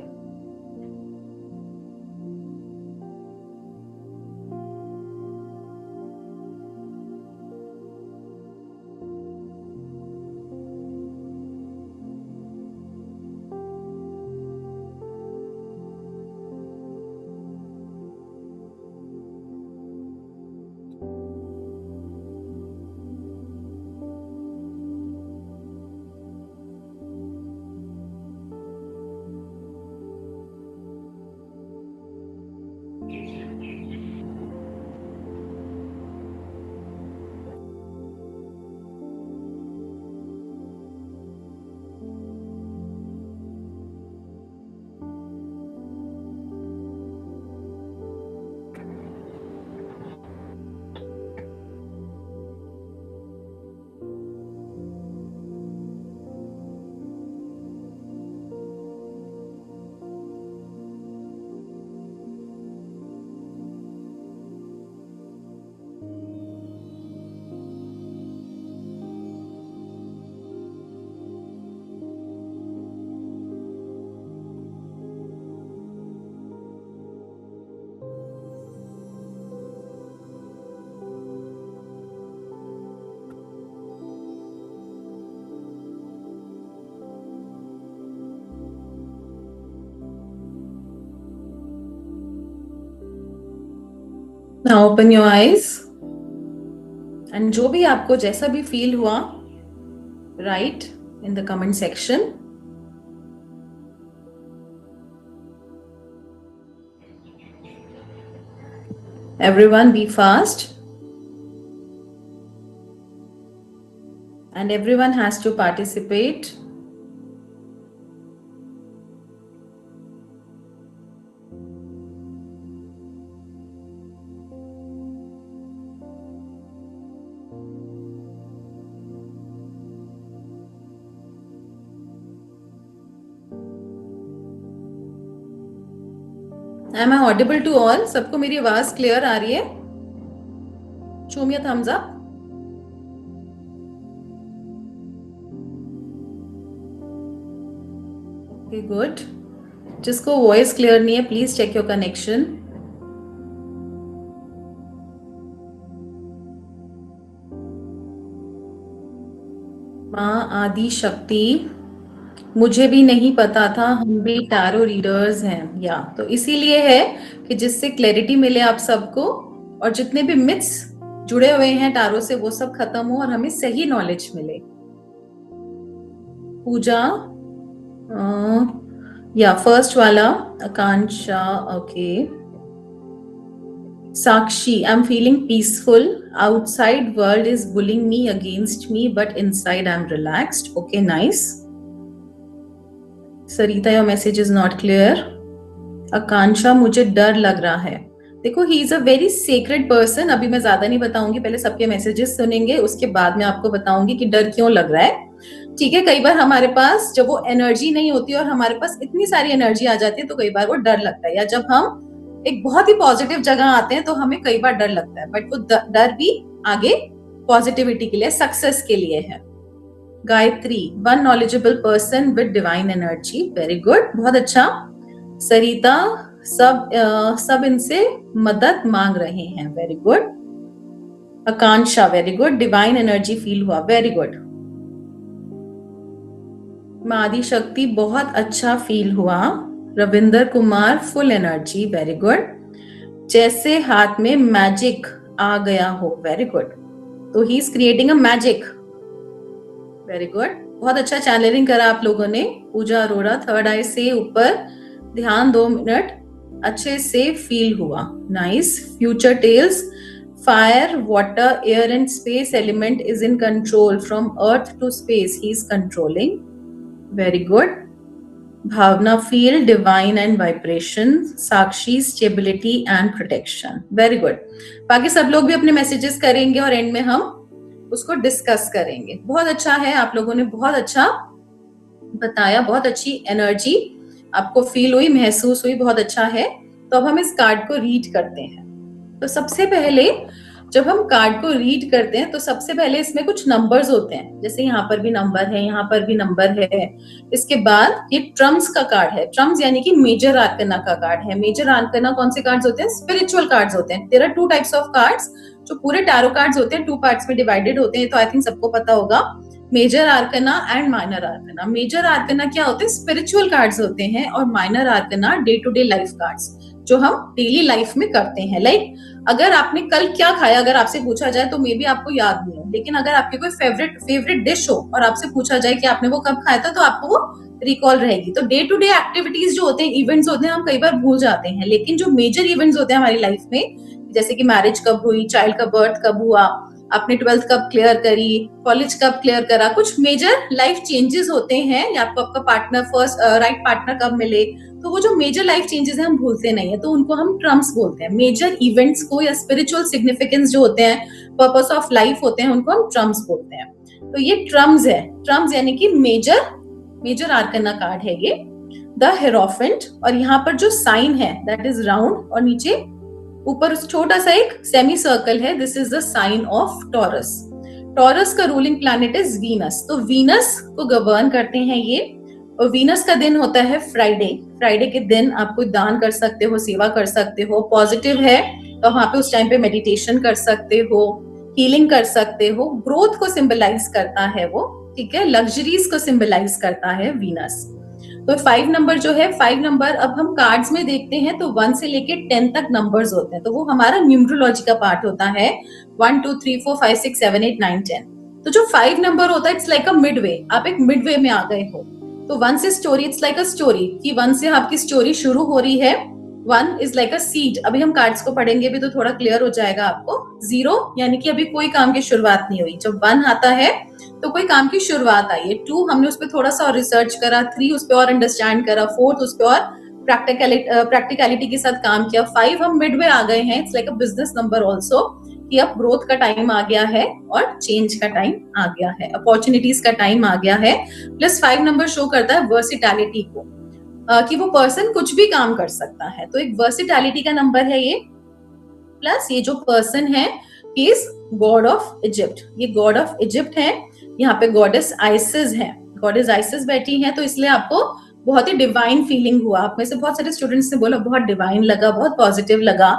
Now open your eyes and जो भी आपको जैसा भी फील हुआ, right in the comment section. Everyone be fast. And everyone has to participate. Am I audible to all? सबको मेरी आवाज क्लियर आ रही है? Show me a thumbs up. Okay, good. जिसको वॉइस क्लियर नहीं है, प्लीज चेक योर कनेक्शन. माँ आदि शक्ति, मुझे भी नहीं पता था, हम भी टैरो रीडर्स हैं. या तो इसीलिए है कि जिससे क्लैरिटी मिले आप सबको, और जितने भी मिथ्स जुड़े हुए हैं टैरो से वो सब खत्म हो और हमें सही नॉलेज मिले. पूजा, या फर्स्ट वाला आकांक्षा. Okay. Sakshi, I'm feeling peaceful. Outside world is bullying me against me, but inside I'm relaxed. Okay, nice. Sarita, your message is not clear. Akansha, मुझे डर लग रहा है. देखो, he is a very sacred person. अभी मैं ज्यादा नहीं बताऊंगी, पहले सबके मैसेजेस सुनेंगे, उसके बाद मैं आपको बताऊंगी कि डर क्यों लग रहा है. ठीक है. कई बार हमारे पास जब वो एनर्जी नहीं होती और हमारे पास इतनी सारी एनर्जी आ जाती है तो कई बार वो डर लगता है, या जब हम एक बहुत ही पॉजिटिव जगह आते हैं तो हमें कई बार डर लगता है, बट वो डर भी आगे पॉजिटिविटी के लिए, सक्सेस के लिए है. Gayatri, one knowledgeable person with divine energy. Very good, बहुत अच्छा. सरिता, सब इनसे मदद मांग रहे हैं. Very good. Akanksha, very good, divine energy feel हुआ. Very good. मादी शक्ति, बहुत अच्छा फील हुआ. Ravinder Kumar, full energy. Very good. जैसे हाथ में मैजिक आ गया हो. Very good. तो he is creating a magic. Very good, बहुत अच्छा चैनलिंग करा आप लोगों ने. पूजा अरोड़ा, थर्ड आई से ऊपर ध्यान 2 मिनट, अच्छे से फील हुआ. Nice. Future tells, fire, water, air and space element is in control from earth to space. He is controlling. Very good. Bhavna, feel divine and vibration. Sakshi, stability and protection. Very good. बाकी सब लोग भी अपने messages करेंगे और and में हम उसको डिस्कस करेंगे. बहुत अच्छा है, आप लोगों ने बहुत अच्छा बताया, बहुत अच्छी एनर्जी आपको फील हुई, महसूस हुई, बहुत अच्छा है. तो अब हम इस कार्ड को रीड करते हैं. तो सबसे पहले जब हम कार्ड को रीड करते हैं तो सबसे पहले इसमें कुछ नंबर्स होते हैं, जैसे यहाँ पर भी नंबर है, यहाँ पर भी नंबर है. इसके बाद ये ट्रम्स का कार्ड है. ट्रम्स यानी कि मेजर आर्कना का कार्ड है. मेजर आर्कना कौन से कार्ड्स होते हैं? स्पिरिचुअल कार्ड्स होते हैं. There are 2 types of cards. जो पूरे टैरो कार्ड्स होते हैं 2 पार्ट्स में डिवाइडेड होते हैं, तो आई थिंक सबको पता होगा. Major arcana and minor arcana. Major arcana क्या होते हैं? स्पिरिचुअल कार्ड्स होते हैं, और minor arcana day to day life cards जो हम डेली लाइफ में करते हैं. लाइक अगर आपने कल क्या खाया अगर आपसे पूछा जाए तो मे बी आपको याद नहीं हो, लेकिन अगर आपकी कोई फेवरेट डिश हो और आपसे पूछा जाए कि आपने वो कब खाया था तो आपको वो रिकॉल रहेगी. तो डे टू डे एक्टिविटीज जो होते हैं, इवेंट्स होते हैं, हम कई बार भूल जाते हैं. लेकिन जो मेजर इवेंट्स होते हैं हमारी लाइफ में, जैसे कि मैरिज कब हुई, चाइल्ड का बर्थ कब हुआ, आपने 12th कब क्लियर करी, कॉलेज कब क्लियर करा, कुछ मेजर लाइफ चेंजेस होते हैं, या आपको आपका पार्टनर राइट पार्टनर कब मिले, तो वो जो मेजर लाइफ चेंजेस हैं हम भूलते नहीं है, तो उनको हम ट्रम्स बोलते हैं. मेजर इवेंट्स को या स्पिरिचुअल सिग्निफिकेंस जो होते हैं, पर्पस ऑफ लाइफ होते हैं, उनको हम ट्रम्स बोलते हैं. तो ये ट्रम्स है. ट्रम्स यानी कि मेजर आर्कना कार्ड है ये, द हेरोफेंट. और यहाँ पर जो साइन है दैट इज राउंड, और नीचे ऊपर छोटा सा एक सेमी सर्कल है. This is the sign of Taurus. Taurus का रूलिंग प्लैनेट इज वीनस. तो वीनस को गवर्न करते हैं ये, और वीनस का दिन होता है फ्राइडे. फ्राइडे के दिन आप कोई दान कर सकते हो, सेवा कर सकते हो. पॉजिटिव है तो वहां पे उस टाइम पे मेडिटेशन कर सकते हो, हीलिंग कर सकते हो. ग्रोथ को सिंबलाइज करता है वो, ठीक है. लग्जरीज को सिंबलाइज करता है वीनस. तो 5 नंबर जो है, 5 नंबर अब हम कार्ड्स में देखते हैं तो 1 से लेके 10 तक नंबर्स होते हैं, तो वो हमारा न्यूमरोलॉजी का पार्ट होता है। 1 2 3 4 5 6 7 8 9 10। तो जो 5 नंबर होता है इट्स लाइक अ मिडवे, आप एक मिडवे में आ गए हो। तो 1 से story, it's like a story कि 1 से आपकी स्टोरी शुरू हो रही है। 1 इज लाइक अ सीड, अभी हम कार्ड्स को पढ़ेंगे भी तो थोड़ा क्लियर हो जाएगा आपको। 0 यानी कि अभी कोई काम की शुरुआत नहीं हुई। जब 1 आता है तो कोई काम की शुरुआत आई है। 2 हमने उस पर थोड़ा सा और रिसर्च करा, 3 उस पर और अंडरस्टैंड करा, 4 उस पर और प्रैक्टिकलिटी के साथ काम किया, 5 हम मिडवे आ गए हैं। It's like a business number also कि अब ग्रोथ का टाइम आ गया है और चेंज का टाइम आ गया है, अपॉर्चुनिटीज का टाइम आ गया है। प्लस 5 नंबर शो करता है वर्सिटैलिटी को, कि वो पर्सन कुछ भी काम कर सकता है, तो एक वर्सिटैलिटी का नंबर है ये। प्लस ये जो पर्सन है he is god of Egypt, ये गॉड ऑफ इजिप्ट है। यहाँ पे गॉडेस आइसिस है, गॉडेस आइसिस बैठी है, तो इसलिए आपको बहुत ही डिवाइन फीलिंग हुआ। आप में से बहुत सारे स्टूडेंट्स ने बोला बहुत डिवाइन लगा, बहुत पॉजिटिव लगा।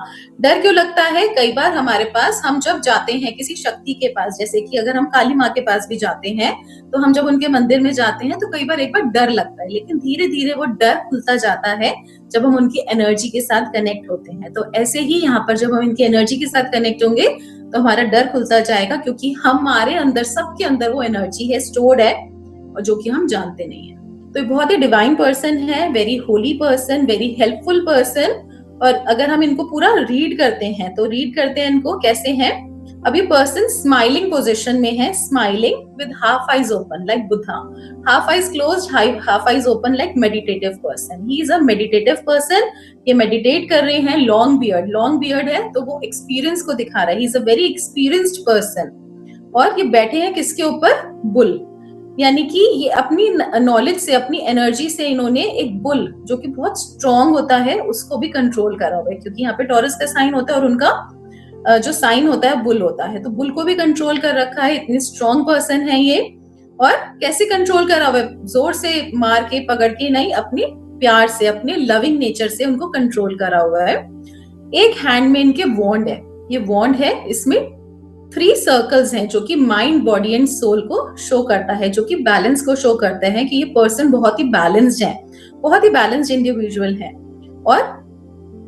डर क्यों लगता है? कई बार हमारे पास, हम जब जाते हैं किसी शक्ति के पास, जैसे कि अगर हम काली माँ के पास भी जाते हैं, तो हम जब उनके मंदिर में जाते हैं तो कई बार एक बार डर लगता है, लेकिन धीरे धीरे वो डर खुलता जाता है जब हम उनकी एनर्जी के साथ कनेक्ट होते हैं। तो ऐसे ही यहाँ पर जब हम इनकी एनर्जी के साथ कनेक्ट होंगे तो हमारा डर खुलता जाएगा, क्योंकि हमारे अंदर, सबके अंदर वो एनर्जी है, स्टोर्ड है, और जो कि हम जानते नहीं है। तो ये बहुत ही डिवाइन पर्सन है, very Holi person, very helpful person. और अगर हम इनको पूरा रीड करते हैं तो रीड करते हैं इनको कैसे हैं। अभी पर्सन स्माइलिंग पोजीशन में है, smiling with half eyes open like Buddha, half eyes closed, half eyes open like meditative person. He is a meditative person, ये मेडिटेट कर रहे हैं। लॉन्ग बियर्ड है, तो वो एक्सपीरियंस को दिखा रहा है। He is a very experienced person. और ये बैठे हैं किसके ऊपर? बुल, यानी कि ये अपनी नॉलेज से, अपनी एनर्जी से इन्होंने एक बुल जो कि बहुत स्ट्रॉन्ग होता है उसको भी कंट्रोल करा हुआ है, क्योंकि यहाँ पे टॉरस का साइन होता है और उनका जो साइन होता है बुल होता है, तो बुल को भी कंट्रोल कर रखा है। इतनी स्ट्रॉन्ग पर्सन है ये। और कैसे कंट्रोल करा हुआ है? जोर से मार के पकड़ के नहीं, अपने प्यार से, अपने लविंग नेचर से उनको कंट्रोल करा हुआ है। एक हैंड में इनके वॉन्ड है, ये वॉन्ड है, इसमें 3 सर्कल्स हैं जो कि माइंड, बॉडी एंड सोल को शो करता है, जो कि बैलेंस को शो करते हैं कि ये पर्सन बहुत ही बैलेंस्ड है, बहुत ही बैलेंस्ड इंडिविजुअल है। और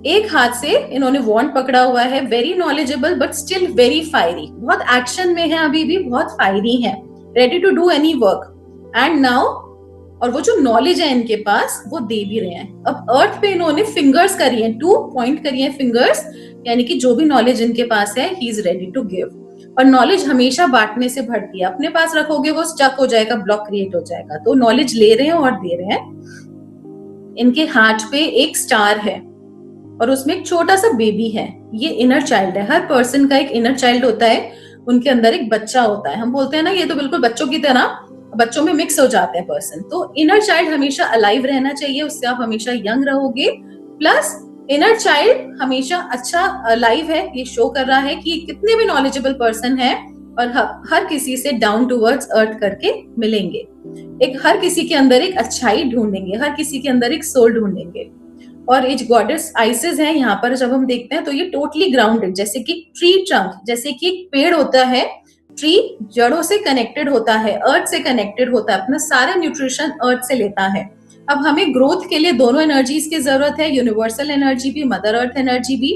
एक हाथ से इन्होंने वॉन्ड पकड़ा हुआ है, very knowledgeable but still very fiery, बहुत एक्शन में है, अभी भी बहुत फायरी है, ready to do any work and now. और वो जो नॉलेज है इनके पास वो दे भी रहे हैं। अब अर्थ पे इन्होंने फिंगर्स करी है, 2 पॉइंट करी है फिंगर्स, यानी कि जो भी नॉलेज इनके पास है he is ready to give. और नॉलेज हमेशा बांटने से बढ़ती है, अपने पास रखोगे वो स्टक हो जाएगा, ब्लॉक क्रिएट हो जाएगा। तो नॉलेज ले रहे हैं और दे रहे हैं। इनके हाथ पे एक स्टार है और उसमें एक छोटा सा बेबी है, ये इनर चाइल्ड है। हर पर्सन का एक इनर चाइल्ड होता है, उनके अंदर एक बच्चा होता है। हम बोलते हैं ना ये तो बिल्कुल बच्चों की तरह, बच्चों में मिक्स हो जाते हैं पर्सन। तो इनर चाइल्ड हमेशा अलाइव रहना चाहिए, उससे आप हमेशा यंग रहोगे। प्लस इनर चाइल्ड हमेशा अच्छा लाइव है, ये शो कर रहा है कि कितने भी नॉलेजेबल पर्सन है और हर किसी से डाउन टू वर्ड्स अर्थ करके मिलेंगे। एक हर किसी के अंदर एक अच्छाई ढूंढेंगे, हर किसी के अंदर एक सोल ढूंढेंगे। और एज गॉडेस आइसिस है यहाँ पर जब हम देखते हैं तो ये टोटली ग्राउंडेड, जैसे कि ट्री ट्रंक, जैसे कि एक पेड़ होता है, ट्री जड़ों से कनेक्टेड होता है, अर्थ से कनेक्टेड होता है, अपना सारा न्यूट्रिशन अर्थ से लेता है। अब हमें ग्रोथ के लिए दोनों एनर्जीज की जरूरत है, यूनिवर्सल एनर्जी भी, मदर अर्थ एनर्जी भी।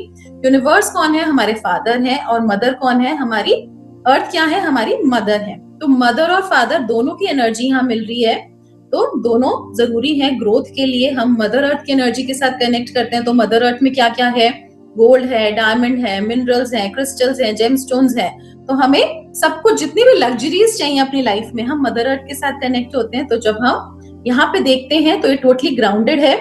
यूनिवर्स कौन है? हमारे फादर है। और मदर कौन है? हमारी अर्थ क्या है? हमारी मदर है। तो मदर और फादर दोनों की एनर्जी यहाँ मिल रही है, तो दोनों जरूरी है ग्रोथ के लिए। हम मदर अर्थ की एनर्जी के साथ कनेक्ट करते हैं, तो मदर अर्थ में क्या क्या है? गोल्ड है, डायमंड है, मिनरल्स हैं, क्रिस्टल्स हैं, जेमस्टोन्स हैं। तो हमें सब कुछ, जितनी भी लग्जरीज चाहिए अपनी लाइफ में, हम मदर अर्थ के साथ कनेक्ट होते हैं। तो जब हम यहाँ पे देखते हैं तो ये टोटली ग्राउंडेड है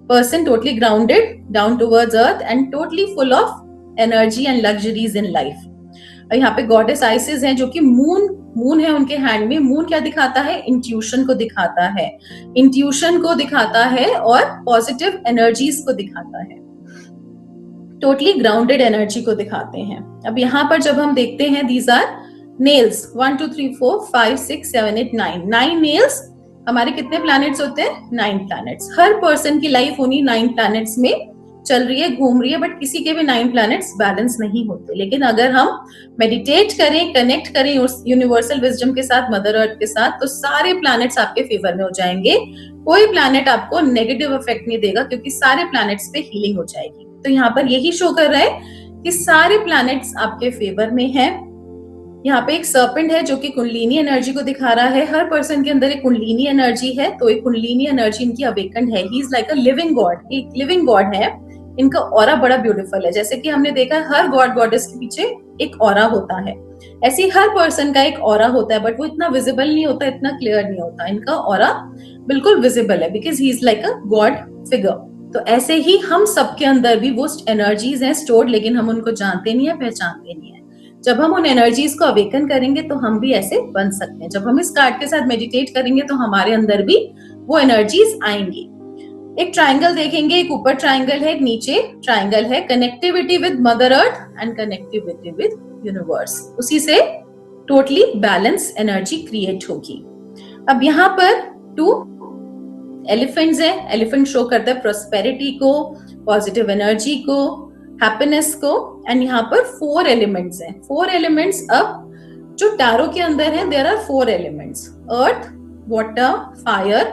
person, totally grounded, down towards earth and totally full of energy and luxuries in life. यहाँ पे गॉडेस आइसिस है जो कि मून है उनके हैंड में। मून क्या दिखाता है? इंट्यूशन को दिखाता है, इंट्यूशन को दिखाता है और पॉजिटिव एनर्जीज को दिखाता है, टोटली ग्राउंडेड एनर्जी को दिखाते हैं। अब यहाँ पर जब हम देखते हैं, दीज आर नेल्स, 1 2 3 4 5 6 7 8 9 नेल्स। हमारे कितने प्लैनेट्स होते हैं? 9 प्लैनेट्स। हर पर्सन की लाइफ उन्हीं 9 प्लैनेट्स में चल रही है, घूम रही है, बट किसी के भी 9 प्लैनेट्स बैलेंस नहीं होते। लेकिन अगर हम मेडिटेट करें, कनेक्ट करें यूनिवर्सल विजडम के साथ, मदर अर्थ के साथ, तो सारे प्लैनेट्स आपके फेवर में हो जाएंगे। कोई प्लैनेट आपको नेगेटिव इफेक्ट नहीं देगा, क्योंकि सारे प्लैनेट्स पे हीलिंग हो जाएगी। तो यहाँ पर यही शो कर रहा है कि सारे प्लैनेट्स आपके फेवर में हैं। यहाँ पे एक सर्पेंट है जो कि कुंडलिनी एनर्जी को दिखा रहा है। हर पर्सन के अंदर एक कुंडलिनी एनर्जी है, तो एक कुंडलिनी एनर्जी इनकी अवेकन्ड है। He is like a living God, एक लिविंग गॉड है। इनका ऑरा बड़ा ब्यूटीफुल है। जैसे कि हमने देखा है हर गॉड गॉडेस के पीछे एक ऑरा होता है, ऐसे ही हर पर्सन का एक ऑरा होता है, बट वो इतना विजिबल नहीं होता, इतना क्लियर नहीं होता। इनका ऑरा बिल्कुल विजिबल है, because he is like a God figure. तो ऐसे ही हम सबके अंदर भी वो एनर्जीज हैं स्टोर्ड, लेकिन हम उनको जानते नहीं है, पहचानते नहीं है। जब हम उन एनर्जीज को अवेकन करेंगे तो हम भी ऐसे बन सकते हैं। जब हम इस कार्ड के साथ मेडिटेट करेंगे तो हमारे अंदर भी वो एनर्जीज आएंगी। एक ट्रायंगल देखेंगे, एक ऊपर ट्रायंगल है, एक नीचे ट्रायंगल है। Connectivity with mother earth and connectivity with universe, उसी से टोटली बैलेंस एनर्जी क्रिएट होगी। अब यहाँ पर 2 एलिफेंट्स है। एलिफेंट शो करता है प्रोस्पेरिटी को, पॉजिटिव एनर्जी को, हैप्पीनेस को। एंड यहाँ पर 4 एलिमेंट्स हैं। 4 एलिमेंट्स, अब जो टैरो के अंदर है there are 4 elements, earth, water, fire,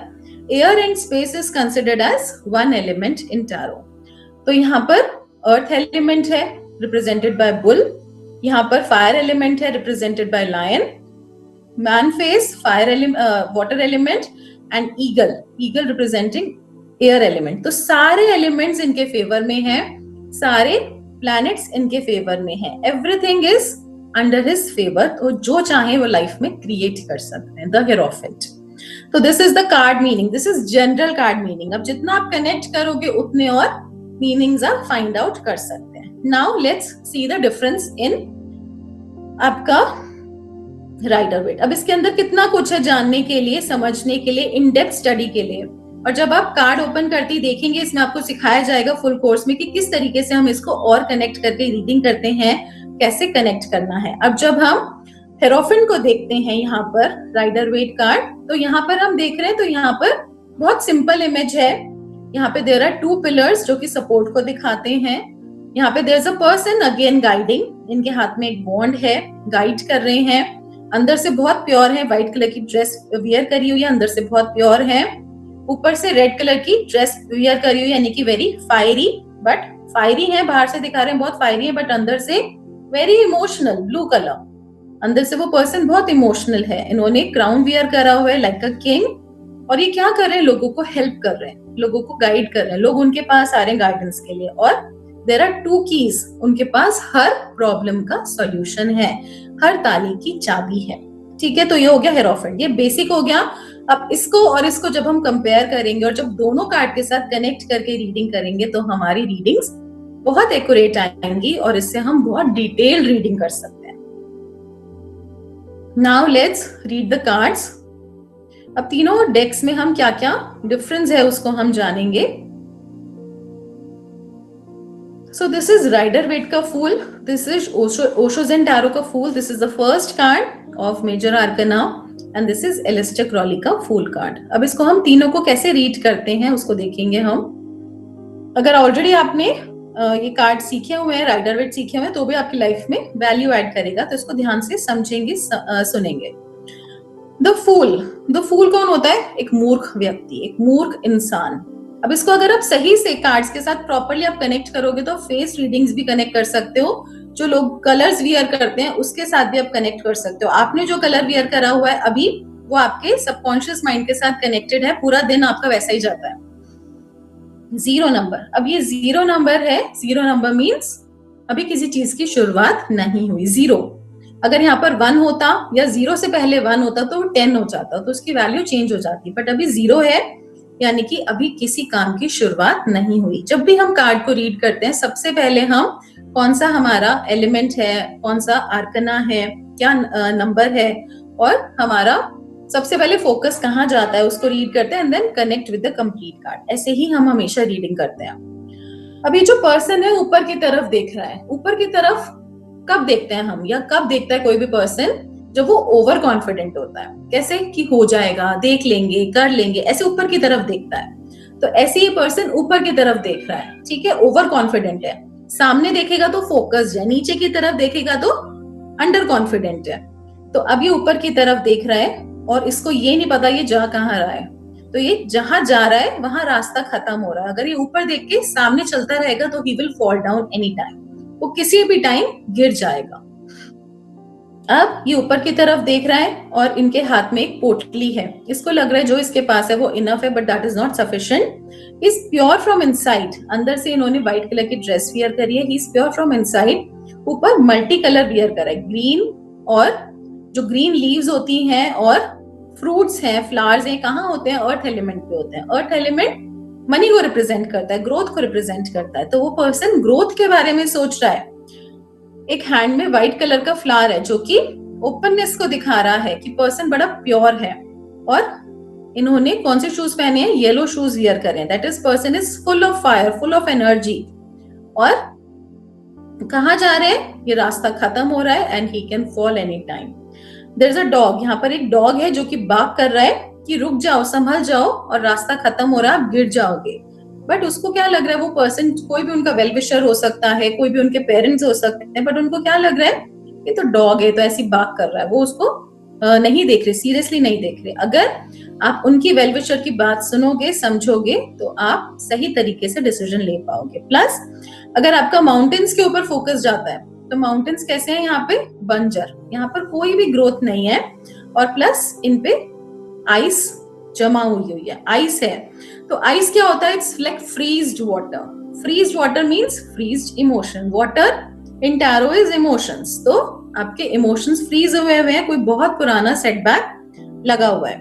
air and space is considered as 1 element in tarot. तो यहाँ पर अर्थ एलिमेंट है रिप्रेजेंटेड बाय बुल, यहाँ पर फायर एलिमेंट है represented by lion, man face, water element and eagle, eagle representing air element. तो सारे elements इनके फेवर में हैं, सारे प्लैनेट्स इनके फेवर में हैं। Everything is under his favour, तो जो चाहे वो लाइफ में क्रिएट कर सकते हैं। द हिएरोफेंट। तो this is the card meaning, this is general card meaning. अब जितना आप कनेक्ट करोगे उतने और मीनिंग्स आप फाइंड आउट कर सकते हैं। Now let's see the difference in आपका राइडर वेट। अब इसके अंदर कितना कुछ है जानने के लिए, समझने के लिए, इन डेप्थ स्टडी के लिए। और जब आप कार्ड ओपन करते ही देखेंगे, इसमें आपको सिखाया जाएगा फुल कोर्स में कि किस तरीके से हम इसको और कनेक्ट करके रीडिंग करते हैं, कैसे कनेक्ट करना है। अब जब हम हेरोफेंट को देखते हैं यहाँ पर राइडर वेट कार्ड, तो यहाँ पर हम देख रहे हैं, तो यहाँ पर बहुत सिंपल इमेज है। यहाँ पे देयर आर 2 पिलर्स जो कि सपोर्ट को दिखाते हैं। यहाँ पे there is a person again guiding, इनके हाथ में एक बॉन्ड है, गाइड कर रहे हैं। अंदर से बहुत प्योर है, व्हाइट कलर की ड्रेस वियर करी हुई है, अंदर से बहुत प्योर है। ऊपर से रेड कलर की ड्रेस वियर करी हुई है, यानी कि वेरी फायरी, बट फायरी है, बाहर से दिखा रहे हैं बहुत फायरी है, बट अंदर से वेरी इमोशनल, ब्लू कलर। अंदर से वो पर्सन बहुत इमोशनल है। इन्होंने क्राउन वियर करा हुआ है लाइक अ किंग, और ये क्या कर रहे हैं, लोगों को हेल्प कर रहे हैं, लोगों को गाइड कर रहे हैं। लोग उनके पास आ रहे हैं गाइडेंस के लिए। और देयर आर 2 कीज, उनके पास हर प्रॉब्लम का सॉल्यूशन है, हर ताले की चाबी है। ठीक है, तो ये हो गया हेरोफेंट, ये बेसिक हो गया। अब इसको और इसको जब हम कंपेयर करेंगे और जब दोनों कार्ड के साथ कनेक्ट करके रीडिंग करेंगे, तो हमारी रीडिंग्स बहुत एक्यूरेट आएंगी और इससे हम बहुत डिटेल रीडिंग कर सकते हैं। Now let's read the cards. अब तीनों डेक्स में हम क्या क्या डिफरेंस है उसको हम जानेंगे। So this is Rider-Waite का फूल, this is Osho Zen Tarot का फूल, this is the first card of Major Arcana and this is Aleister Crowley का फूल कार्ड। अब इसको हम तीनों को कैसे रीड करते हैं उसको देखेंगे हम। अगर ऑलरेडी आपने ये कार्ड सीखे हुए हैं, राइडर-वेट सीखे हुए हैं, तो भी आपकी लाइफ में वैल्यू ऐड करेगा, तो इसको ध्यान से समझेंगे, सुनेंगे। द फूल कौन होता है? एक मूर्ख व्यक्ति, एक मूर्ख इंसान। अब इसको अगर आप सही से कार्ड्स के साथ प्रॉपर्ली आप कनेक्ट करोगे तो फेस रीडिंग्स भी कनेक्ट कर सकते हो। जो लोग कलर्स वियर करते हैं उसके साथ भी आप कनेक्ट कर सकते हो। आपने जो कलर वियर करा हुआ है अभी, वो आपके सबकॉन्शियस माइंड के साथ कनेक्टेड है, पूरा दिन आपका वैसा ही जाता है। 0 नंबर, अब ये 0 नंबर है। 0 नंबर मीन्स अभी किसी चीज की शुरुआत नहीं हुई। 0 अगर यहाँ पर 1 होता या 0 से पहले 1 होता तो 10 हो जाता, तो उसकी वैल्यू चेंज हो जाती, बट अभी 0 है, यानी कि अभी किसी काम की शुरुआत नहीं हुई। जब भी हम कार्ड को रीड करते हैं, सबसे पहले हम कौन सा हमारा एलिमेंट है, कौन सा आर्कना है, क्या नंबर है, और हमारा सबसे पहले फोकस कहाँ जाता है उसको रीड करते हैं, and then connect with the complete card. ऐसे ही हम हमेशा रीडिंग करते हैं। अभी जो पर्सन है ऊपर की तरफ देख रहा है, ऊपर की तरफ कब देखते हैं हम, या कब देखता है कोई भी पर्सन? जब वो ओवर कॉन्फिडेंट होता है। कैसे कि हो जाएगा, देख लेंगे, कर लेंगे, ऐसे ऊपर की तरफ देखता है। तो ऐसे ये पर्सन ऊपर की तरफ देख रहा है, ठीक है, ओवर कॉन्फिडेंट है। सामने देखेगा तो फोकस्ड है, नीचे की तरफ देखेगा तो अंडर कॉन्फिडेंट है। तो अब ये ऊपर की तरफ देख रहा है और इसको ये नहीं पता ये जा कहाँ रहा है। तो ये जहां जा रहा है वहां रास्ता खत्म हो रहा है। अगर ये ऊपर देख के सामने चलता रहेगा तो he will fall down any time, वो किसी भी टाइम गिर जाएगा। अब ये ऊपर की तरफ देख रहा है और इनके हाथ में एक पोटली है। इसको लग रहा है जो इसके पास है वो इनफ है, but that is not sufficient. Is pure from inside, अंदर से इन्होंने व्हाइट कलर की ड्रेस वियर करी है। He is pure from inside. ऊपर मल्टी कलर वियर करा है, ग्रीन, और जो ग्रीन लीव्स होती हैं और फ्रूट्स हैं, फ्लावर्स हैं, कहाँ होते हैं? अर्थ एलिमेंट पे होते हैं। अर्थ एलिमेंट मनी को रिप्रेजेंट करता है, ग्रोथ को रिप्रेजेंट करता है। तो वो पर्सन ग्रोथ के बारे में सोच रहा है। एक हैंड में व्हाइट कलर का फ्लावर है जो कि ओपननेस को दिखा रहा है कि पर्सन बड़ा प्योर है। और इन्होंने कौन से शूज पहने हैं? येलो शूज वियर करे हैं। That is person is full of fire, full of energy. और कहाँ जा रहे हैं? ये रास्ता खत्म हो रहा है and he can fall any time. There is a dog, यहाँ पर एक डॉग है जो कि बार्क कर रहा है कि रुक जाओ, संभल जाओ, और रास्ता खत्म हो रहा है, आप गिर जाओगे। बट उसको क्या लग रहा है? वो पर्सन कोई भी उनका वेल विशर हो सकता है, कोई भी उनके पेरेंट्स हो सकते हैं, बट उनको क्या लग रहा है? ये तो डॉग है, तो ऐसी बात कर रहा है। वो उसको नहीं देख रहे, सीरियसली नहीं देख रहे। अगर आप उनकी वेल विशर की बात सुनोगे, समझोगे, तो आप सही तरीके से डिसीजन ले पाओगे। प्लस अगर आपका माउंटेन्स के ऊपर फोकस जाता है, तो माउंटेन्स कैसे हैं? यहाँ पे बंजर, यहाँ पर कोई भी ग्रोथ नहीं है, और प्लस इन पे आइस जमा हुई है, आइस है। तो आइस क्या होता है? It's like freezed water. Freezed water means freezed emotion. Water in tarot is emotions. तो आपके इमोशंस फ्रीज हुए हैं, कोई बहुत पुराना सेटबैक लगा हुआ है।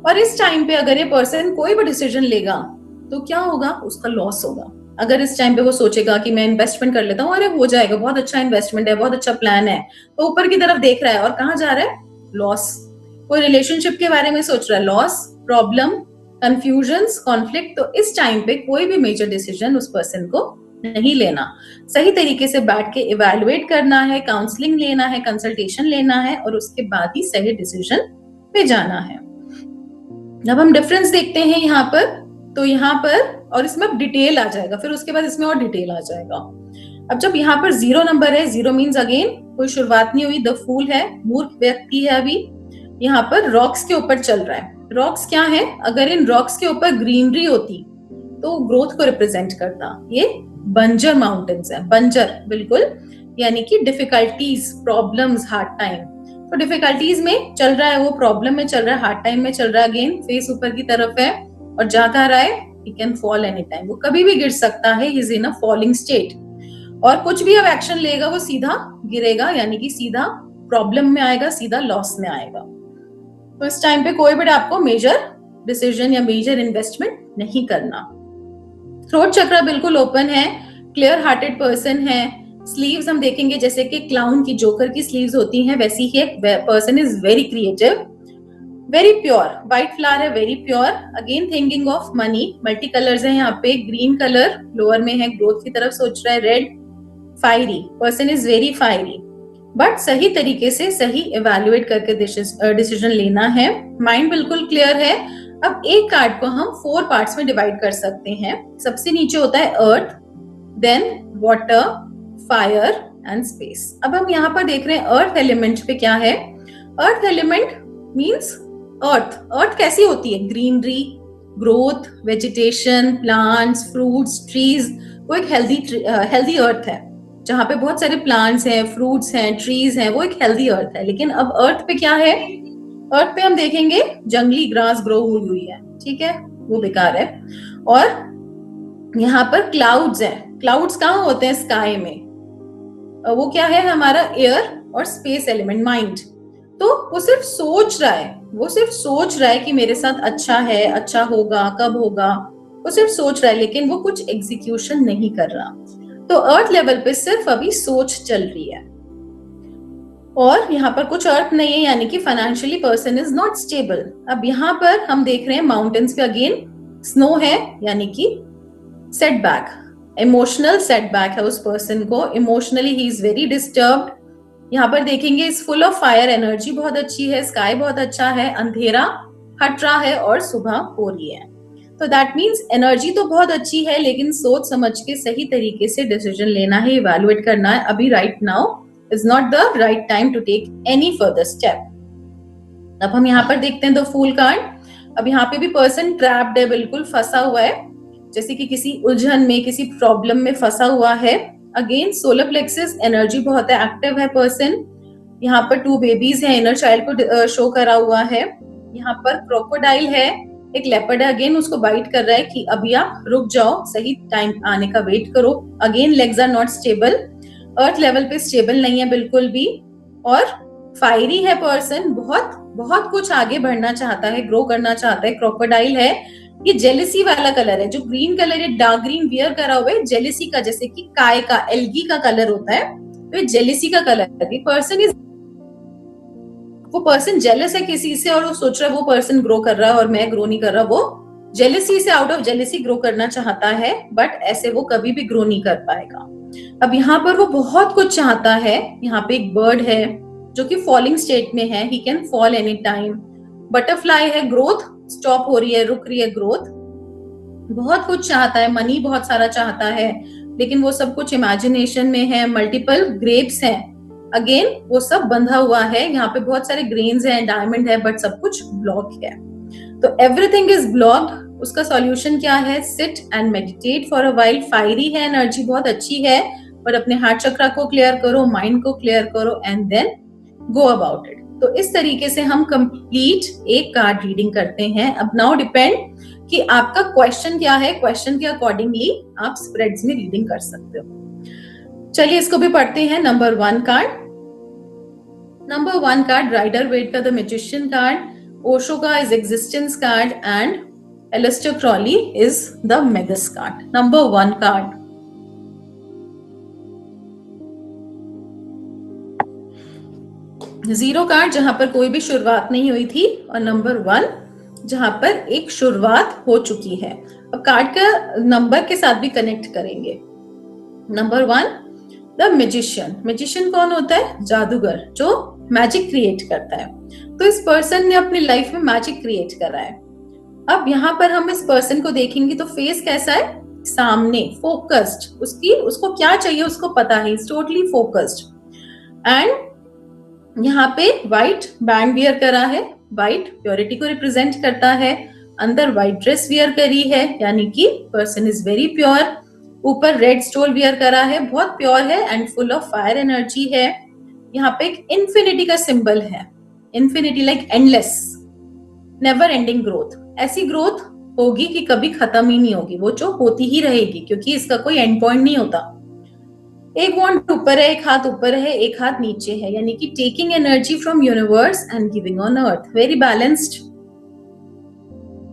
और इस टाइम पे अगर ये पर्सन कोई भी डिसीजन लेगा तो क्या होगा? उसका लॉस होगा। अगर इस टाइम पे वो सोचेगा कि मैं इन्वेस्टमेंट कर लेता हूँ, अरे हो जाएगा, बहुत अच्छा इन्वेस्टमेंट है, बहुत अच्छा प्लान है, तो ऊपर की तरफ देख रहा है और कहाँ जा रहा है? लॉस। कोई रिलेशनशिप के बारे में सोच रहा है, लॉस, प्रॉब्लम, कंफ्यूजन्स, कॉन्फ्लिक्ट। तो इस टाइम पे कोई भी मेजर डिसीजन उस पर्सन को नहीं लेना। सही तरीके से बैठ के इवैल्यूएट करना है, काउंसलिंग लेना है, कंसल्टेशन लेना है, और उसके बाद ही सही डिसीजन पे जाना है। जब हम डिफरेंस देखते हैं यहाँ पर, तो यहाँ पर, और इसमें अब डिटेल आ जाएगा, फिर उसके बाद इसमें और डिटेल आ जाएगा। अब जब यहाँ पर 0 नंबर है, 0 मीन्स अगेन कोई शुरुआत नहीं हुई, द फूल है, मूर्ख व्यक्ति है। अभी यहाँ पर रॉक्स के ऊपर चल रहा है। रॉक्स क्या है? अगर इन रॉक्स के ऊपर ग्रीनरी होती तो ग्रोथ को रिप्रेजेंट करता। ये बंजर माउंटेन्स है, बंजर बिल्कुल, यानी कि डिफिकल्टीज, प्रॉब्लम्स, हार्ड टाइम। तो डिफिकल्टीज में चल रहा है, वो प्रॉब्लम में चल रहा है, हार्ड टाइम में चल रहा है। अगेन फेस ऊपर की तरफ है और जा कहाँ रहा है? ही कैन फॉल एनी टाइम, वो कभी भी गिर सकता है। He is in a falling state, और कुछ भी अब एक्शन लेगा वो सीधा गिरेगा, यानी कि सीधा प्रॉब्लम में आएगा, सीधा लॉस में आएगा। तो इस टाइम पे कोई भी आपको मेजर डिसीजन या मेजर इन्वेस्टमेंट नहीं करना। थ्रोट चक्र बिल्कुल ओपन है, क्लियर हार्टेड पर्सन है। स्लीव्स हम देखेंगे जैसे कि क्लाउन की, जोकर की स्लीव्स होती हैं, वैसी ही एक person is very creative, very pure. White flower है, very pure. Again thinking of money, multi colours है यहाँ पे, ग्रीन कलर लोअर में है, ग्रोथ की तरफ सोच रहा है, red, fiery, person is very fiery. But सही तरीके से सही इवैल्यूएट करके डिसीजन लेना है। माइंड बिल्कुल क्लियर है। अब एक कार्ड को हम 4 पार्ट्स में डिवाइड कर सकते हैं। सबसे नीचे होता है earth, then water, fire and space. अब हम यहाँ पर देख रहे हैं अर्थ एलिमेंट पे क्या है। अर्थ एलिमेंट मींस अर्थ। अर्थ कैसी होती है? Greenery, growth, vegetation, plants, fruits, trees. वो एक हेल्दी अर्थ है, जहां पे बहुत सारे प्लांट्स हैं, फ्रूट्स हैं, ट्रीज हैं, वो एक हेल्दी अर्थ है। लेकिन अब अर्थ पे क्या है? अर्थ पे हम देखेंगे जंगली ग्रास ग्रो हुई है, ठीक है, वो बेकार है। और यहाँ पर क्लाउड्स हैं। क्लाउड्स कहाँ होते हैं? स्काई में। वो क्या है? हमारा एयर और स्पेस एलिमेंट, माइंड। तो वो सिर्फ सोच रहा है, वो सिर्फ सोच रहा है कि मेरे साथ अच्छा है, अच्छा होगा, कब होगा, वो सिर्फ सोच रहा है, लेकिन वो कुछ एग्जीक्यूशन नहीं कर रहा। तो अर्थ लेवल पे सिर्फ अभी सोच चल रही है, और यहाँ पर कुछ अर्थ नहीं है, यानी कि financially person is not stable. अब यहाँ पर हम देख रहे हैं माउंटेन्स पे अगेन स्नो है, यानी कि सेटबैक, इमोशनल सेटबैक है उस पर्सन को। Emotionally he is very disturbed. यहाँ पर देखेंगे is full of fire, energy बहुत अच्छी है, स्काई बहुत अच्छा है, अंधेरा हट रहा है और सुबह हो रही है। तो दैट मीन्स एनर्जी तो बहुत अच्छी है, लेकिन सोच समझ के सही तरीके से डिसीजन लेना है, इवैल्यूएट करना है. अभी right now is not the right time to take any further step. अब हम यहाँ पर देखते हैं द फूल कार्ड. अब यहाँ पे भी पर्सन ट्रैप्ड है, बिल्कुल फंसा हुआ है, जैसे कि किसी उलझन में, किसी प्रॉब्लम में फंसा हुआ है. अगेन सोलर प्लेक्सस एनर्जी बहुत है, एक्टिव है पर्सन. यहाँ पर 2 बेबीज है, इनर चाइल्ड को शो करा हुआ है. यहाँ पर क्रोकोडाइल है, एक लेपर्ड है, अगेन उसको बाइट कर रहा है कि अभी आप रुक जाओ, सही टाइम आने का वेट करो. Again legs are not stable, earth level पे स्टेबल नहीं है बिल्कुल भी. और फायरी है पर्सन, बहुत बहुत कुछ आगे बढ़ना चाहता है, ग्रो करना चाहता है. क्रोकोडाइल है, ये जेलिसी वाला कलर है, जो ग्रीन कलर है, डार्क ग्रीन वियर करा हुआ है, जेलिसी का, जैसे कि काय का, एल्गी का कलर होता है, तो ये जेलिसी का कलर है. पर्सन इज, वो पर्सन जेलस है किसी से और वो सोच रहा है वो पर्सन ग्रो कर रहा है और मैं ग्रो नहीं कर रहा. वो जेलसी से, आउट ऑफ जेलसी ग्रो करना चाहता है, बट ऐसे वो कभी भी ग्रो नहीं कर पाएगा. अब यहाँ पर वो बहुत कुछ चाहता है. यहाँ पे एक बर्ड है जो कि फॉलिंग स्टेट में है, ही can fall any time. Butterfly है, ग्रोथ स्टॉप हो रही है, रुक रही है ग्रोथ. बहुत कुछ चाहता है, मनी बहुत सारा चाहता है, लेकिन वो सब कुछ इमेजिनेशन में है. मल्टीपल ग्रेप्स हैं, अगेन वो सब बंधा हुआ है. यहाँ पे बहुत सारे ग्रेन्स हैं, डायमंड है, बट सब कुछ ब्लॉक है. तो एवरीथिंग इज ब्लॉक्ड. उसका सॉल्यूशन क्या है? Sit and meditate for a while. Fiery है, एनर्जी बहुत अच्छी है, पर अपने हार्ट चक्रा को क्लियर करो, माइंड को क्लियर करो, and then go about it. तो इस तरीके से हम कंप्लीट एक कार्ड रीडिंग करते हैं. अब नाउ डिपेंड कि आपका क्वेश्चन क्या है, क्वेश्चन के अकॉर्डिंगली आप स्प्रेड्स में रीडिंग कर सकते हो. चलिए इसको भी पढ़ते हैं. Number 1 card. Number 1 card Rider Waite का द मैजिशियन कार्ड, ओशो का is existence card, and Aleister Crowley is the Magus card. Number 1 card. Zero card, जहां पर कोई भी शुरुआत नहीं हुई थी, और नंबर 1 जहां पर एक शुरुआत हो चुकी है. अब कार्ड का नंबर के साथ भी कनेक्ट करेंगे. Number 1 the magician. मैजिशियन कौन होता है? जादूगर, जो मैजिक क्रिएट करता है. तो इस पर्सन ने अपनी लाइफ में मैजिक क्रिएट करा है. अब यहाँ पर हम इस पर्सन को देखेंगे तो फेस कैसा है? सामने, फोकस्ड. उसको क्या चाहिए उसको पता है, इज टोटली फोकस्ड. एंड यहाँ पे व्हाइट बैंड वियर करा है, व्हाइट प्योरिटी को रिप्रेजेंट करता है. अंदर व्हाइट ड्रेस वियर करी है, यानी कि पर्सन इज वेरी प्योर. ऊपर रेड स्टोल वियर करा है, बहुत प्योर है and full of fire energy है. यहाँ पे एक इन्फिनिटी का सिंबल है, infinity like endless, never ending growth. ऐसी ग्रोथ होगी कि कभी खत्म ही नहीं होगी, वो जो होती ही रहेगी, क्योंकि इसका कोई एंड पॉइंट नहीं होता. एक वॉन्ट ऊपर है, एक हाथ ऊपर है, एक हाथ नीचे है, यानी कि taking energy from universe and giving on earth. Very balanced.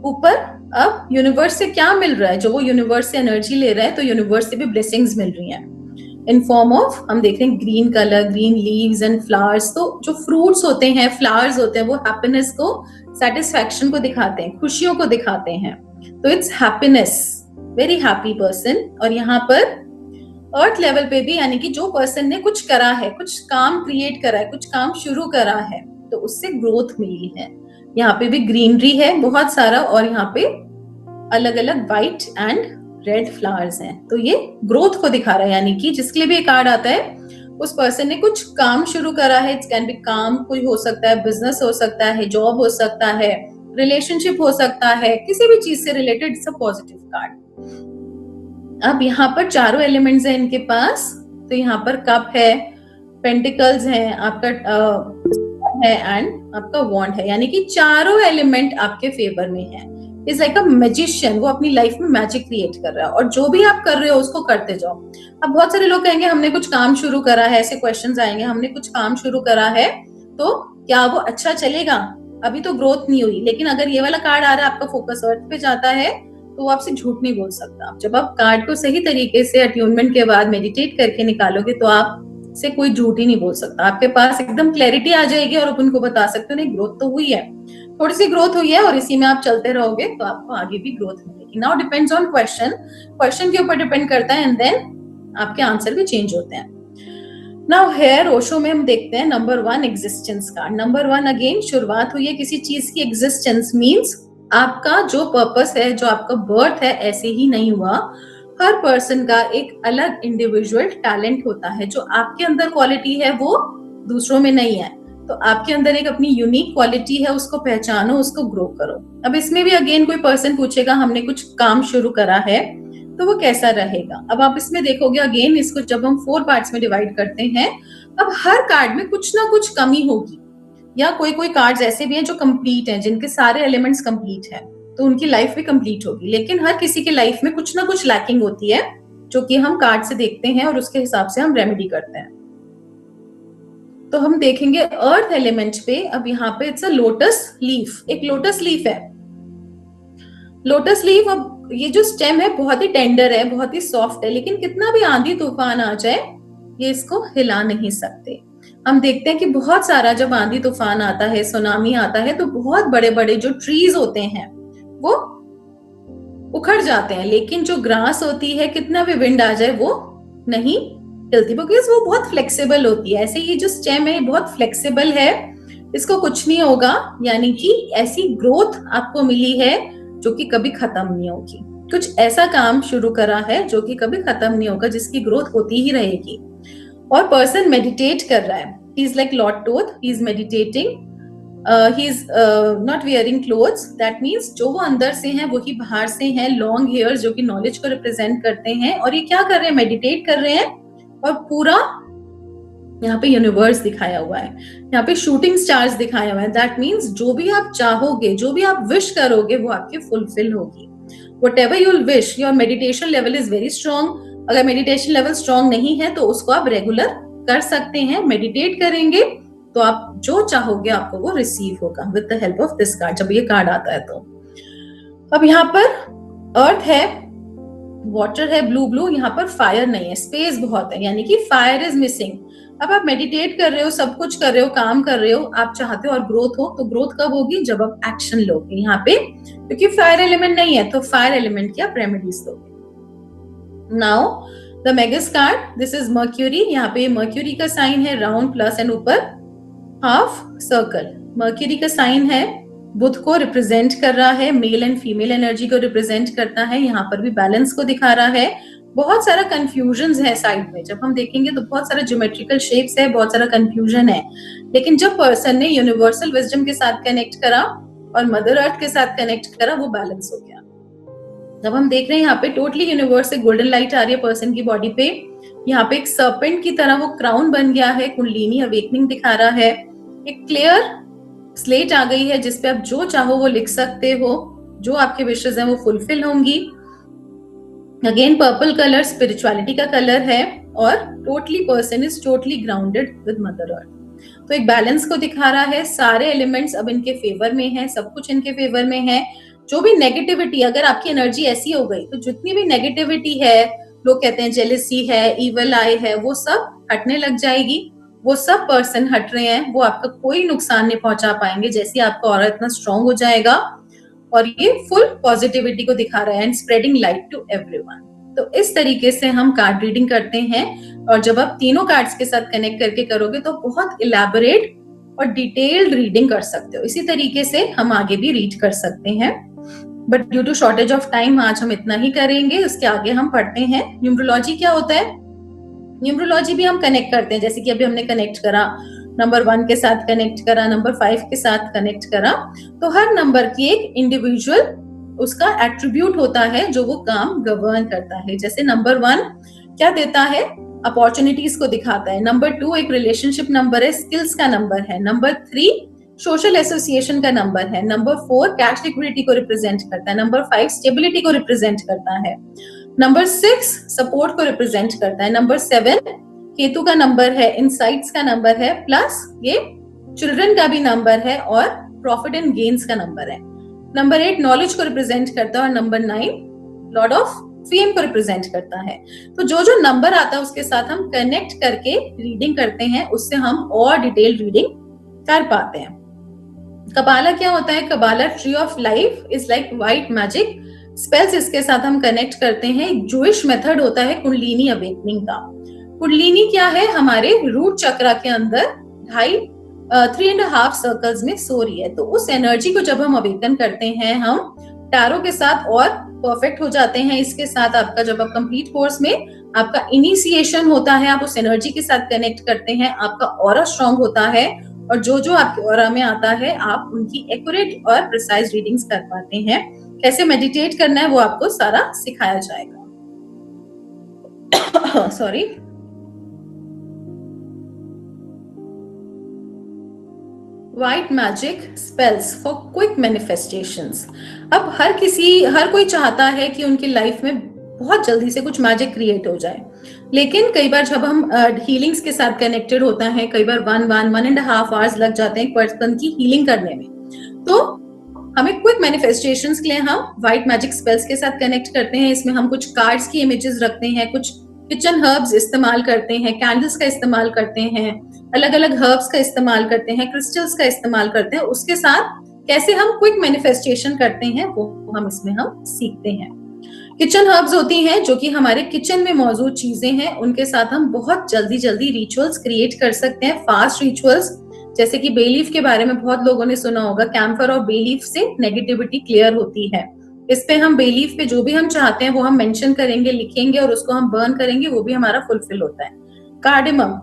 ऊपर अब यूनिवर्स से क्या मिल रहा है? जो वो यूनिवर्स से एनर्जी ले रहा है, तो यूनिवर्स से भी ब्लेसिंग्स मिल रही हैं इन फॉर्म ऑफ, हम देख रहे हैं green colour, green leaves and flowers. तो जो फ्रूट्स होते हैं, फ्लावर्स होते हैं, वो हैप्पीनेस को, सेटिस्फैक्शन को दिखाते हैं, खुशियों को दिखाते हैं. तो it's happiness, very happy person. और यहाँ पर अर्थ लेवल पे भी, यानी कि जो पर्सन ने कुछ करा है, कुछ काम क्रिएट करा है, कुछ काम शुरू करा है, तो उससे ग्रोथ मिली है. यहाँ पे भी ग्रीनरी है बहुत सारा, और यहाँ पे अलग अलग व्हाइट एंड रेड फ्लावर्स हैं. तो ये ग्रोथ को दिखा रहा है, यानी कि जिसके लिए भी एक कार्ड आता है, उस पर्सन ने कुछ काम शुरू करा है. इट कैन बी काम, कोई हो सकता है, बिजनेस हो सकता है, जॉब हो सकता है, रिलेशनशिप हो सकता है, किसी भी चीज से related. It's a positive card. अब यहाँ पर चारों एलिमेंट्स हैं इनके पास. तो यहाँ पर कप है, पेंटिकल्स है, आपका है, एंड आपका वॉन्ड है, यानी कि चारों एलिमेंट आपके फेवर में है. इज लाइक अ मैजिशियन, वो अपनी लाइफ में मैजिक क्रिएट कर रहा है, और जो भी आप कर रहे हो उसको करते जाओ. अब बहुत सारे लोग कहेंगे हमने कुछ काम शुरू करा है, ऐसे क्वेश्चंस आएंगे, हमने कुछ काम शुरू करा है तो क्या वो अच्छा चलेगा? अभी तो ग्रोथ नहीं हुई. लेकिन अगर ये वाला कार्ड आ रहा है, आपका फोकस अर्थ पे जाता है, तो वो आपसे झूठ नहीं बोल सकता. जब आप कार्ड को सही तरीके से अट्यूनमेंट के बाद मेडिटेट करके निकालोगे, तो आप से कोई झूठ ही नहीं बोल सकता. आपके पास एकदम क्लैरिटी आ जाएगी, और आप उनको बता सकते हो नहीं, ग्रोथ तो हुई है, थोड़ी सी ग्रोथ हुई है, और इसी में आप चलते रहोगे तो आपको आगे भी ग्रोथ मिलेगी. Now depends on question, question के ऊपर डिपेंड करता है, एंड देन आपके आंसर भी चेंज होते हैं. नाउ हेयर ओशो में हम देखते हैं number 1 existence card. Number 1 again शुरुआत हुई है किसी चीज की. एग्जिस्टेंस मींस आपका जो पर्पस है, जो आपका बर्थ है, ऐसे ही नहीं हुआ। हर पर्सन का एक अलग इंडिविजुअल टैलेंट होता है। जो आपके अंदर क्वालिटी है वो दूसरों में नहीं है। तो आपके अंदर एक अपनी यूनिक क्वालिटी है, उसको पहचानो, उसको ग्रो करो। अब इसमें भी अगेन कोई पर्सन पूछेगा हमने कुछ काम शुरू करा है तो वो कैसा रहेगा। अब आप इसमें देखोगे अगेन, इसको जब हम 4 पार्ट्स में डिवाइड करते हैं, अब हर कार्ड में कुछ ना कुछ कमी होगी, या कोई कोई कार्ड्स ऐसे भी हैं जो कंप्लीट हैं, जिनके सारे एलिमेंट्स कंप्लीट हैं, तो उनकी लाइफ भी कंप्लीट होगी। लेकिन हर किसी की लाइफ में कुछ ना कुछ लैकिंग होती है, जो कि हम कार्ड से देखते हैं और उसके हिसाब से हम रेमेडी करते हैं। तो हम देखेंगे अर्थ एलिमेंट पे। अब यहाँ पे इट्स अ लोटस लीफ, एक लोटस लीफ है। लोटस लीफ, अब ये जो स्टेम है बहुत ही टेंडर है, बहुत ही सॉफ्ट है, लेकिन कितना भी आंधी तूफान आ जाए ये इसको हिला नहीं सकते। हम देखते हैं कि बहुत सारा जब आंधी तूफान आता है, सुनामी आता है, तो बहुत बड़े बड़े जो ट्रीज होते हैं वो उखड़ जाते हैं, लेकिन जो ग्रास होती है कितना भी विंड आ जाए वो नहीं हिलती, बिकॉज वो बहुत फ्लेक्सिबल होती है। ऐसे ये जो स्टेम है बहुत फ्लेक्सिबल है, इसको कुछ नहीं होगा। यानी कि ऐसी ग्रोथ आपको मिली है जो कि कभी खत्म नहीं होगी। कुछ ऐसा काम शुरू करा है जो कि कभी खत्म नहीं होगा, जिसकी ग्रोथ होती ही रहेगी। और पर्सन मेडिटेट कर रहा है, he is like Lord Thoth, he is meditating, he is not wearing clothes, that means जो वो अंदर से हैं वही बाहर से हैं। लॉन्ग हेयर जो कि नॉलेज को रिप्रेजेंट करते हैं, और ये क्या कर रहे हैं, मेडिटेट कर रहे हैं। और पूरा यहाँ पे यूनिवर्स दिखाया हुआ है, यहाँ पे शूटिंग स्टार्स दिखाया हुआ है, दैट मीन्स जो भी आप चाहोगे, जो भी आप विश करोगे वो आपके फुलफिल होगी। Whatever you'll wish, your meditation level is very strong. अगर मेडिटेशन लेवल स्ट्रॉन्ग नहीं है तो उसको आप रेगुलर कर सकते हैं। मेडिटेट करेंगे तो आप जो चाहोगे आपको वो रिसीव होगा with the help of this card, जब ये कार्ड आता है तो। अब यहाँ पर अर्थ है, वाटर है, ब्लू ब्लू, यहाँ पर फायर नहीं है, स्पेस बहुत है, यानी कि फायर इज मिसिंग। अब आप मेडिटेट कर रहे हो, सब कुछ कर रहे हो, काम कर रहे हो, आप चाहते हो और ग्रोथ हो, तो ग्रोथ कब होगी, जब आप एक्शन लोगे यहाँ पे, क्योंकि फायर एलिमेंट नहीं है तो फायर एलिमेंट की आप रेमेडीज लोगे। Now the Magus card, this is mercury. यहाँ पे मर्क्यूरी का साइन है राउंड प्लस एंड ऊपर हाफ सर्कल। मर्क्यूरी का साइन है, बुध को रिप्रेजेंट कर रहा है, मेल एंड फीमेल एनर्जी को रिप्रेजेंट करता है। यहाँ पर भी बैलेंस को दिखा रहा है। बहुत सारा कंफ्यूजन है साइड में, जब हम देखेंगे तो बहुत सारा ज्योमेट्रिकल शेप्स है, बहुत सारा कंफ्यूजन है। लेकिन जब पर्सन ने यूनिवर्सल विजडम के साथ कनेक्ट करा और मदर अर्थ के साथ कनेक्ट करा, वो बैलेंस हो गया। जब हम देख रहे हैं यहाँ पे टोटली यूनिवर्स से गोल्डन लाइट आ रही है पर्सन की बॉडी पे। यहाँ पे एक सर्पेंट की तरह वो क्राउन बन गया है, कुंडलिनी अवेकनिंग दिखा रहा है। एक क्लियर स्लेट आ गई है जिसपे आप जो चाहो वो लिख सकते हो, जो आपके विशेस हैं वो फुलफिल होंगी। अगेन पर्पल कलर स्पिरिचुअलिटी का कलर है, और totally person is totally grounded with mother earth. तो एक बैलेंस को दिखा रहा है, सारे एलिमेंट्स अब इनके फेवर में है, सब कुछ इनके फेवर में है। जो भी नेगेटिविटी, अगर आपकी एनर्जी ऐसी हो गई तो जितनी भी नेगेटिविटी है, लोग कहते हैं जेलसी है, इविल आई है, वो सब हटने लग जाएगी। वो सब पर्सन हट रहे हैं, वो आपका कोई नुकसान नहीं पहुंचा पाएंगे। जैसे आपका ऑरा इतना स्ट्रांग हो जाएगा, और ये फुल पॉजिटिविटी को दिखा रहा है and spreading light to everyone. तो इस तरीके से हम कार्ड रीडिंग करते हैं, और जब आप तीनों कार्ड्स के साथ कनेक्ट करके करोगे तो बहुत इलैबोरेट और डिटेल्ड रीडिंग कर सकते हो। इसी तरीके से हम आगे भी रीड कर सकते हैं, but due to shortage of time आज हम इतना ही करेंगे। उसके आगे हम पढ़ते हैं न्यूमरोलॉजी क्या होता है। न्यूमरोलॉजी भी हम कनेक्ट करते हैं, जैसे कि अभी हमने कनेक्ट करा, नंबर 1 के साथ कनेक्ट करा, नंबर 5 के साथ कनेक्ट करा। तो हर नंबर की एक इंडिविजुअल उसका एट्रीब्यूट होता है जो वो काम गवर्न करता है। जैसे नंबर 1 क्या देता है, अपॉर्चुनिटीज को दिखाता है। नंबर 2 एक रिलेशनशिप नंबर है, स्किल्स का नंबर है। नंबर 3 सोशल एसोसिएशन का नंबर है। नंबर 4 कैश लिक्विडिटी को रिप्रेजेंट करता है। नंबर 5 स्टेबिलिटी को रिप्रेजेंट करता है। नंबर 6 सपोर्ट को रिप्रेजेंट करता है। नंबर 7 केतु का नंबर है, इनसाइट्स का नंबर है, प्लस ये चिल्ड्रन का भी नंबर है, और प्रॉफिट एंड गेन्स का नंबर है। नंबर 8 नॉलेज को रिप्रेजेंट करता है, और नंबर 9 लॉर्ड ऑफ फेम को रिप्रेजेंट करता है। तो जो जो नंबर आता है उसके साथ हम कनेक्ट करके रीडिंग करते हैं, उससे हम और डिटेल रीडिंग कर पाते हैं। कबाला क्या होता है, कबाला tree of life is like white magic spells, इसके साथ हम कनेक्ट करते हैं। एक जूइश मेथड होता है कुंडलिनी अवेकनिंग का। कुंडलिनी क्या है, हमारे रूट चक्रा के अंदर 2.5 3.5 सर्कल्स में सो रही है। तो उस एनर्जी को जब हम अवेकन करते हैं, हम टैरो के साथ और परफेक्ट हो जाते हैं। इसके साथ आपका जब आप कंप्लीट कोर्स में आपका इनिशिएशन होता है, आप उस एनर्जी के साथ कनेक्ट करते हैं, आपका ऑरा स्ट्रांग होता है और जो जो आपके ऑरा में आता है आप उनकी एक्यूरेट और प्रिसाइज रीडिंग्स कर पाते हैं। कैसे मेडिटेट करना है वो आपको सारा सिखाया जाएगा। Sorry. White magic spells for quick manifestations. अब हर कोई चाहता है कि उनकी लाइफ में बहुत जल्दी से कुछ मैजिक क्रिएट हो जाए, लेकिन कई बार जब हम हीलिंग्स के साथ कनेक्टेड होता है, कई बार 1.5 आवर्स लग जाते हैं एक पर्सन की हीलिंग करने में। तो हमें क्विक मैनिफेस्टेशंस के लिए हम व्हाइट मैजिक स्पेल्स के साथ कनेक्ट करते हैं। इसमें हम कुछ कार्ड्स की इमेजेस रखते हैं, कुछ किचन हर्ब्स इस्तेमाल करते हैं, कैंडल्स का इस्तेमाल करते हैं, अलग अलग हर्ब्स का इस्तेमाल करते हैं, क्रिस्टल्स का इस्तेमाल करते हैं। उसके साथ कैसे हम क्विक मैनिफेस्टेशन करते हैं वो हम इसमें हम सीखते हैं। किचन हर्ब्स होती हैं जो कि हमारे किचन में मौजूद चीजें हैं, उनके साथ हम बहुत जल्दी रिचुअल्स क्रिएट कर सकते हैं, फास्ट रिचुअल्स। जैसे कि बे लीफ के बारे में बहुत लोगों ने सुना होगा, कैम्फर और बे लीफ से नेगेटिविटी क्लियर होती है। इस पे हम बे लीफ पे जो भी हम चाहते हैं वो हम मेंशन करेंगे, लिखेंगे और उसको हम बर्न करेंगे, वो भी हमारा फुलफिल होता है। कार्डेमम,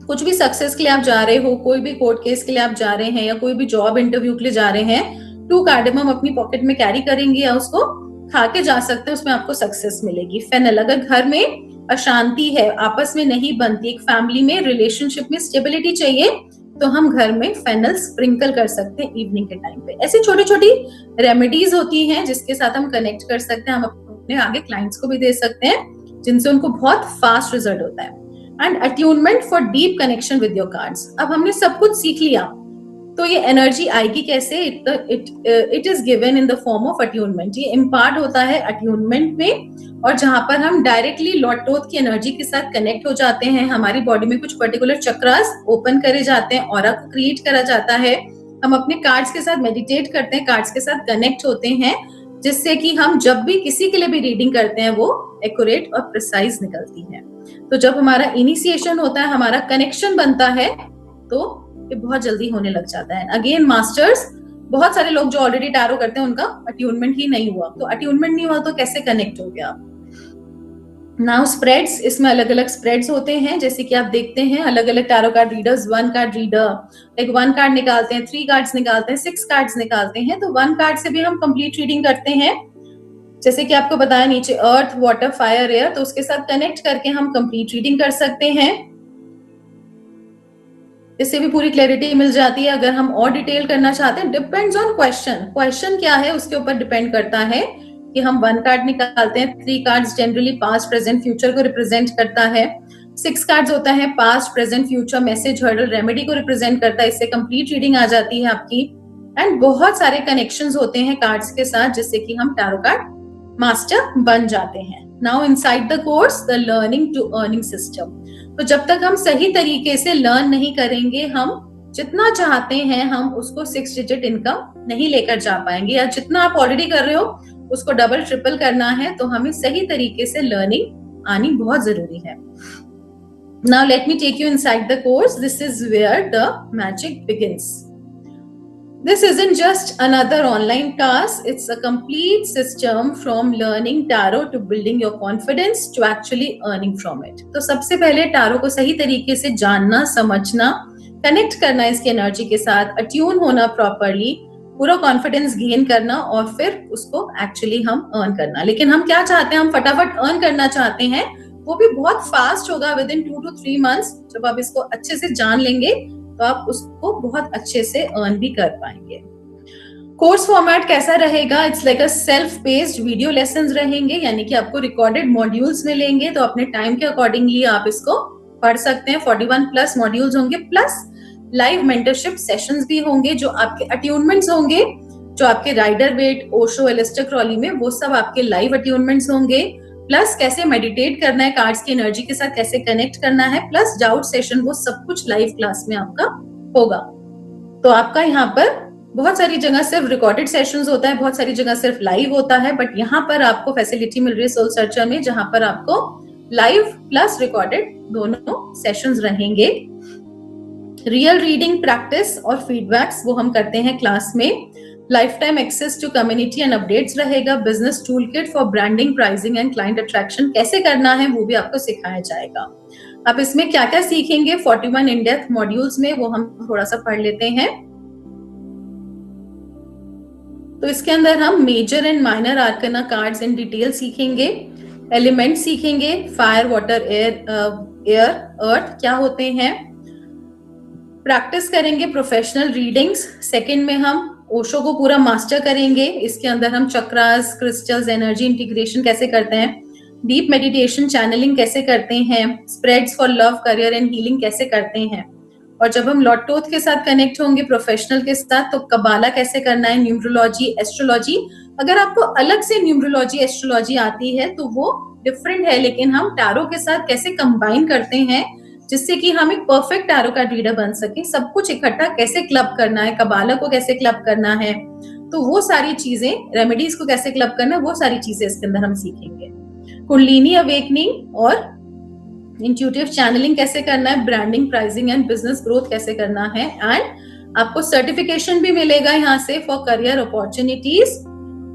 कुछ भी सक्सेस के लिए आप जा रहे हो, कोई भी कोर्ट केस के लिए आप जा रहे हैं या कोई भी जॉब इंटरव्यू के लिए जा रहे हैं, 2 कार्डेमम अपनी पॉकेट में कैरी करेंगे या उसको खा के जा सकते हैं, उसमें आपको सक्सेस मिलेगी। फेनल, अगर घर में अशांति है, आपस में नहीं बनती, एक फैमिली में रिलेशनशिप में स्टेबिलिटी चाहिए, तो हम घर में फेनल स्प्रिंकल कर सकते हैं इवनिंग के टाइम पे। ऐसी छोटी छोटी रेमेडीज होती हैं जिसके साथ हम कनेक्ट कर सकते हैं, हम अपने आगे क्लाइंट्स को भी दे सकते हैं, जिनसे उनको बहुत फास्ट रिजल्ट होता है। And attunement for deep connection with your cards. अब हमने सब कुछ सीख लिया, तो ये एनर्जी आएगी कैसे? It is given in the form of attunement. ये इम्पार्ट होता है अट्यूनमेंट में, और जहां पर हम डायरेक्टली लॉर्ड टोथ की एनर्जी के साथ कनेक्ट हो जाते हैं। हमारी बॉडी में कुछ पर्टिकुलर चक्रास ओपन करे जाते हैं, ऑरा को क्रिएट करा जाता है। हम अपने कार्ड्स के साथ मेडिटेट करते हैं, कार्ड्स के साथ कनेक्ट होते हैं, जिससे कि हम जब भी किसी के लिए भी रीडिंग करते हैं वो एक्यूरेट और प्रिसाइज निकलती है। तो जब हमारा इनिशिएशन होता है, हमारा कनेक्शन बनता है, तो ये बहुत जल्दी होने लग जाता है। अगेन मास्टर्स, बहुत सारे लोग जो ऑलरेडी टैरो करते हैं उनका अट्यूनमेंट ही नहीं हुआ, तो अट्यूनमेंट नहीं हुआ तो कैसे कनेक्ट हो गया? नाउ स्प्रेड्स, इसमें अलग अलग स्प्रेड्स होते हैं, जैसे कि आप देखते हैं अलग अलग tarot card readers 1 card reader एक 1 कार्ड निकालते हैं, 3 कार्ड्स निकालते हैं, 6 कार्ड्स निकालते हैं। तो 1 कार्ड से भी हम कंप्लीट रीडिंग करते हैं। जैसे कि आपको बताया नीचे अर्थ, वाटर, फायर, एयर, तो उसके साथ कनेक्ट करके हम कंप्लीट रीडिंग कर सकते हैं। इससे भी पूरी क्लैरिटी मिल जाती है। अगर हम और डिटेल करना चाहते हैं, डिपेंड्स ऑन क्वेश्चन क्या है उसके ऊपर डिपेंड करता है कि हम 1 कार्ड निकालते हैं। 3 cards generally past, present, future को रिप्रेजेंट करता है। 6 कार्ड्स होता है past, present, future, message, hurdle, remedy को रिप्रेजेंट करता है। इससे कंप्लीट रीडिंग आ जाती है आपकी। एंड बहुत सारे कनेक्शंस होते हैं कार्ड्स के साथ, जिससे कि हम टैरो कार्ड मास्टर बन जाते हैं। Now inside the course, the learning to earning system. तो जब तक हम सही तरीके से लर्न नहीं करेंगे, हम जितना चाहते हैं हम उसको 6 डिजिट इनकम नहीं लेकर जा पाएंगे, या जितना आप ऑलरेडी कर रहे हो उसको डबल ट्रिपल करना है, तो हमें सही तरीके से लर्निंग आनी बहुत जरूरी है। Now let me take you inside the course. This is where the magic begins. This isn't just another online class, it's a complete system from learning tarot to building your confidence to actually earning from it. तो सबसे पहले tarot को सही तरीके से जानना, समझना, connect करना इसकी एनर्जी के साथ, अट्यून होना प्रॉपरली, पूरा कॉन्फिडेंस गेन करना और फिर उसको एक्चुअली हम अर्न करना। लेकिन हम क्या चाहते हैं? हम फटाफट अर्न करना चाहते हैं, वो भी बहुत फास्ट होगा, विद इन 2 to 3 months। जब आप इसको अच्छे से जान लेंगे तो आप उसको बहुत अच्छे से अर्न भी कर पाएंगे। कोर्स फॉर्मेट कैसा रहेगा? It's like a self paced video lessons रहेंगे, यानी कि आपको रिकॉर्डेड मॉड्यूल्स मिलेंगे, तो अपने टाइम के अकॉर्डिंगली आप इसको पढ़ सकते हैं। 41 प्लस मॉड्यूल्स होंगे, प्लस लाइव मेंटरशिप सेशंस भी होंगे, जो आपके अट्यूनमेंट्स होंगे, जो आपके Rider Waite, Osho, Aleister Crowley में, वो सब आपके लाइव अट्यूनमेंट्स होंगे। प्लस कैसे मेडिटेट करना है, कार्ड्स की एनर्जी के साथ कैसे कनेक्ट करना है, प्लस डाउट सेशन, वो सब कुछ लाइव क्लास में आपका होगा। तो आपका यहाँ पर बहुत सारी जगह सिर्फ रिकॉर्डेड सेशंस होता है, बहुत सारी जगह सिर्फ लाइव होता है, बट यहाँ पर आपको फैसिलिटी मिल रही है सोल सर्चर में, जहां पर आपको लाइव प्लस रिकॉर्डेड दोनों सेशंस रहेंगे। रियल रीडिंग प्रैक्टिस और फीडबैक्स वो हम करते हैं क्लास में। Life time access to community and updates रहेगा। Business tool kit for branding, pricing and client attraction कैसे करना है वो भी आपको सिखाया जाएगा। आप इसमें क्या क्या सीखेंगे 41 इन डेप्थ मॉड्यूल्स में, वो हम थोड़ा सा पढ़ लेते हैं। तो इसके अंदर हम major and minor arcana cards in detail सीखेंगे, एलिमेंट सीखेंगे, फायर, वाटर, एयर, अर्थ क्या होते हैं, प्रैक्टिस करेंगे प्रोफेशनल रीडिंग्स। सेकंड में हम ओशो को पूरा मास्टर करेंगे। इसके अंदर हम चक्रास, क्रिस्टल्स, एनर्जी इंटीग्रेशन कैसे करते हैं, डीप मेडिटेशन, चैनलिंग कैसे करते हैं, spreads for love, career and healing कैसे करते हैं। और जब हम लॉर्ड टोथ के साथ कनेक्ट होंगे प्रोफेशनल के साथ, तो कबाला कैसे करना है, न्यूमरोलॉजी, एस्ट्रोलॉजी। अगर आपको अलग से न्यूमरोलॉजी, एस्ट्रोलॉजी आती है तो वो डिफरेंट है, लेकिन हम टैरो के साथ कैसे कंबाइन करते हैं जिससे कि हम एक परफेक्ट टैरो कार्ड रीडर बन सके, सब कुछ इकट्ठा कैसे क्लब करना है, कबाला को कैसे क्लब करना है, तो वो सारी चीजें, रेमेडीज को कैसे क्लब करना है, वो सारी चीजें इसके अंदर हम सीखेंगे। कुंडलिनी अवेकनिंग और इंट्यूटिव चैनलिंग कैसे करना है, branding, pricing and business growth कैसे करना है। एंड आपको सर्टिफिकेशन भी मिलेगा यहाँ से for career opportunities.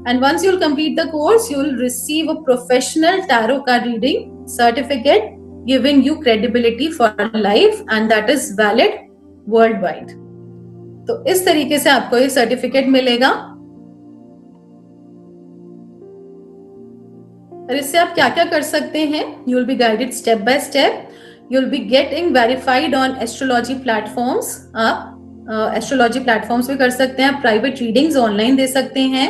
And once you will complete the course, you will receive a professional tarot card reading certificate giving you credibility for life and that is valid worldwide। तो इस तरीके से आपको ये सर्टिफिकेट मिलेगा। और इससे आप क्या क्या कर सकते हैं, you will be guided step by step, you will be getting verified on astrology platforms। आप एस्ट्रोलॉजी प्लेटफॉर्म्स पे कर सकते हैं, आप प्राइवेट रीडिंग्स ऑनलाइन दे सकते हैं,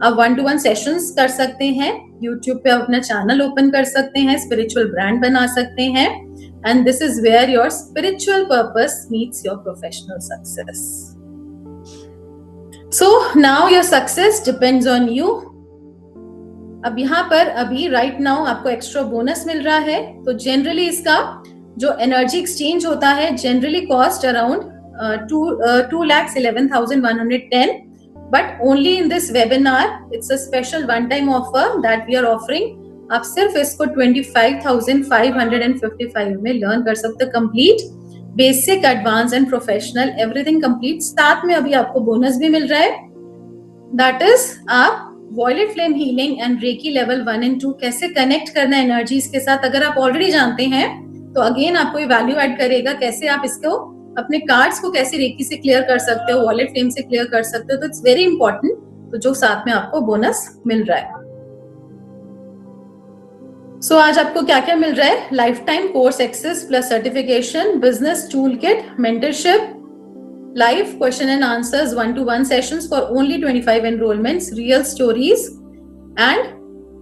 आप 1-to-1 सेशंस कर सकते हैं, YouTube पे आप अपना चैनल ओपन कर सकते हैं, स्पिरिचुअल ब्रांड बना सकते हैं। And this is where your spiritual purpose meets your professional success. So now your success depends on you. अब यहाँ पर अभी राइट नाउ आपको एक्स्ट्रा बोनस मिल रहा है। तो जनरली इसका जो एनर्जी एक्सचेंज होता है generally cost around 2,11,110, but only in this webinar it's a special one time offer that we are offering। आप सिर्फ इसको 25,555 में लर्न कर सकते हो, complete basic, advance and professional everything complete. साथ में अभी आपको बोनस भी मिल रहा है, दैट इज आप violet flame healing and reiki level 1 and 2 कैसे कनेक्ट करना है एनर्जीज के साथ। अगर आप ऑलरेडी जानते हैं तो अगेन आपको ये वैल्यू ऐड करेगा, कैसे आप इसको अपने कार्ड्स को कैसे रेकी से क्लियर कर सकते हो, वॉलेट फ्लेम से क्लियर कर सकते हो। तो इट्स वेरी इंपॉर्टेंट, तो जो साथ में आपको बोनस मिल रहा है। सो आज आपको क्या क्या मिल रहा है, life time course access plus certification, business tool kit, mentorship, live question and answers 1-to-1 sessions for only 25 enrolments, real stories and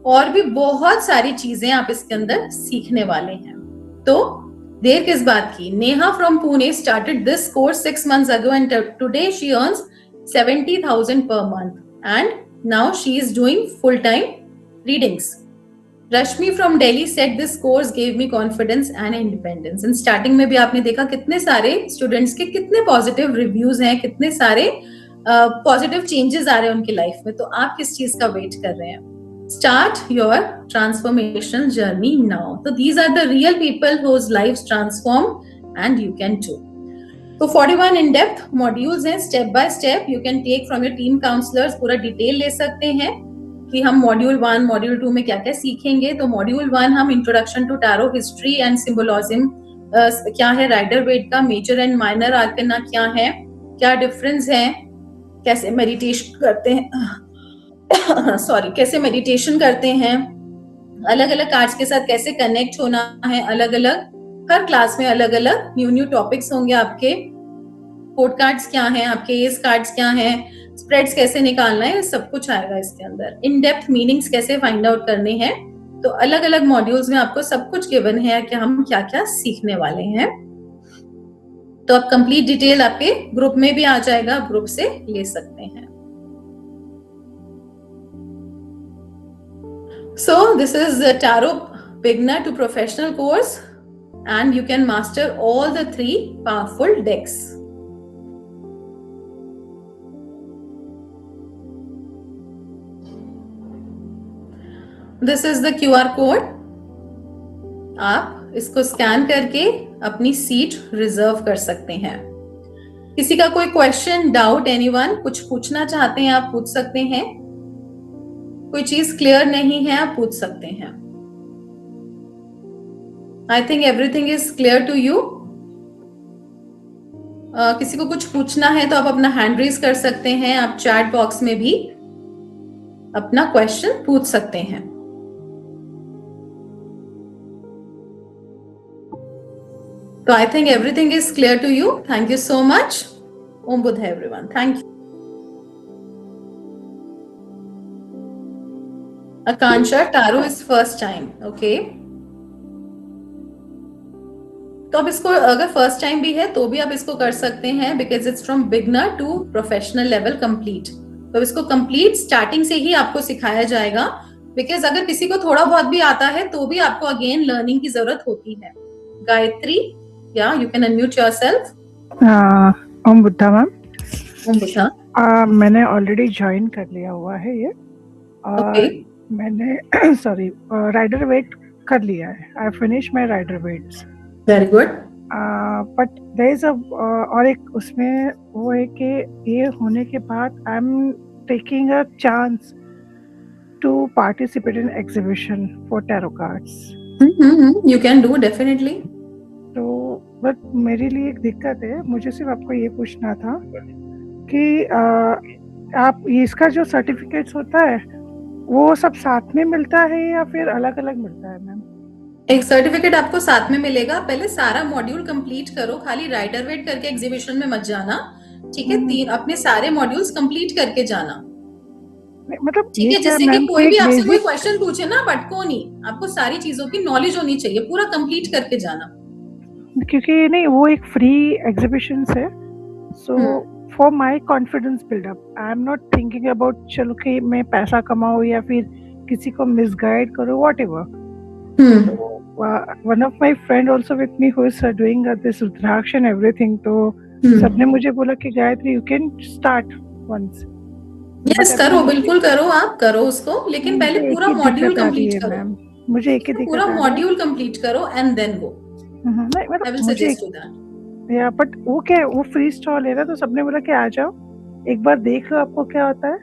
और भी बहुत सारी चीजें आप इसके अंदर सीखने वाले हैं। तो देर किस बात की। Neha from Pune started this course 6 months ago and today she earns 70,000 per month and now she is doing full-time readings। Rashmi from Delhi said this course gave me confidence and independence। And starting में भी आपने देखा कितने सारे students के कितने positive reviews हैं, कितने सारे पॉजिटिव चेंजेस आ रहे हैं उनकी लाइफ में। तो आप किस चीज का वेट कर रहे हैं? Start your transformational journey now। So these are the real people whose lives transform and you can too। तो 41 in depth modules हैं, step by step you can take from your team counselors, पूरा detail ले सकते हैं कि हम module 1 module 2 में क्या क्या सीखेंगे। तो मॉड्यूल 1 हम introduction to tarot, history and symbolism क्या है राइडर वेट का, मेजर एंड माइनर आर्कना क्या है, क्या डिफरेंस है, कैसे मेडिटेशन करते हैं सॉरी कैसे मेडिटेशन करते हैं, अलग अलग कार्ड्स के साथ कैसे कनेक्ट होना है, अलग अलग हर क्लास में अलग अलग न्यू टॉपिक्स होंगे आपके, कोड कार्ड्स क्या हैं, आपके एस कार्ड्स क्या हैं, स्प्रेड्स कैसे निकालना है, सब कुछ आएगा इसके अंदर। इन डेप्थ मीनिंग्स कैसे फाइंड आउट करने हैं, तो अलग अलग मॉड्यूल्स में आपको सब कुछ गिवन है कि हम क्या क्या सीखने वाले हैं। तो आप कंप्लीट डिटेल आपके ग्रुप में भी आ जाएगा, ग्रुप से ले सकते हैं। So this is a tarot beginner to professional course and you can master all the 3 powerful decks। This is the QR code। आप इसको स्कैन करके अपनी सीट रिजर्व कर सकते हैं। किसी का कोई क्वेश्चन, डाउट, एनीवन कुछ पूछना चाहते हैं आप पूछ सकते हैं। कोई चीज क्लियर नहीं है आप पूछ सकते हैं। I think everything is clear to you. किसी को कुछ पूछना है तो आप अपना हैंड रेज कर सकते हैं। आप चैट बॉक्स में भी अपना क्वेश्चन पूछ सकते हैं। तो I think everything is clear to you. Thank you so much. Om Buddha everyone. Thank you. Akanksha, tarot is first time. Okay, तो अब इसको अगर फर्स्ट टाइम भी है तो भी आप इसको कर सकते हैं, because it's from beginner to professional level complete. तो इसको कंप्लीट स्टार्टिंग से ही आपको सिखाया जाएगा, बिकॉज अगर किसी को थोड़ा बहुत भी आता है तो भी आपको अगेन लर्निंग की जरूरत होती है। गायत्री, या you can unmute yourself. Om Buddha ma'am. Om Buddha. मैंने ऑलरेडी ज्वाइन कर लिया हुआ है ये, और Okay. मैंने सॉरी राइडर वेट कर लिया है। I finish my Rider Waites. Very good. But there is और एक उसमें वो है कि ये होने के बाद I am taking a chance to participate in exhibition for tarot cards. You can do definitely. तो बट मेरे लिए एक दिक्कत है, मुझे सिर्फ आपको ये पूछना था कि आप इसका जो सर्टिफिकेट्स होता है वो सब साथ में मिलता है या फिर अलग अलग मिलता है मैम? एक सर्टिफिकेट आपको साथ में मिलेगा। पहले सारा मॉड्यूल कंप्लीट करो, खाली राइडर वेट करके एग्जीबिशन में मत जाना, ठीक है? 3 अपने सारे मॉड्यूल्स कंप्लीट करके जाना, मतलब ठीक है? ये क्या जैसे कि मैम कोई भी एक आपसे कोई बेसिक, क्वेश्चन पूछे ना, भटको नहीं, आपको सारी चीजों की नॉलेज होनी चाहिए, पूरा कंप्लीट करके जाना। क्योंकि नहीं वो एक फ्री एग्जीबिशन है, so for my confidence buildup I am not thinking about चलो कि मैं पैसा कमाऊं या फिर किसी को मिसगाइड करूं, whatever. One of my friend also with me who is doing this rudraksha and everything, तो सबने मुझे बोला कि Gayatri you can start once. Yes, करो, बिल्कुल करो, आप करो उसको, लेकिन पहले पूरा मॉड्यूल कंप्लीट करो। मैम मुझे एक ही दिक्कत पूरा मॉड्यूल कंप्लीट करो एंड देन गो। नहीं आई मतलब विल मुझे सजेस्ट यू दैट। या बट वो क्या वो फ्री स्टॉल है ना, तो सबने बोला कि आ जाओ एक बार देख लो आपको क्या होता है।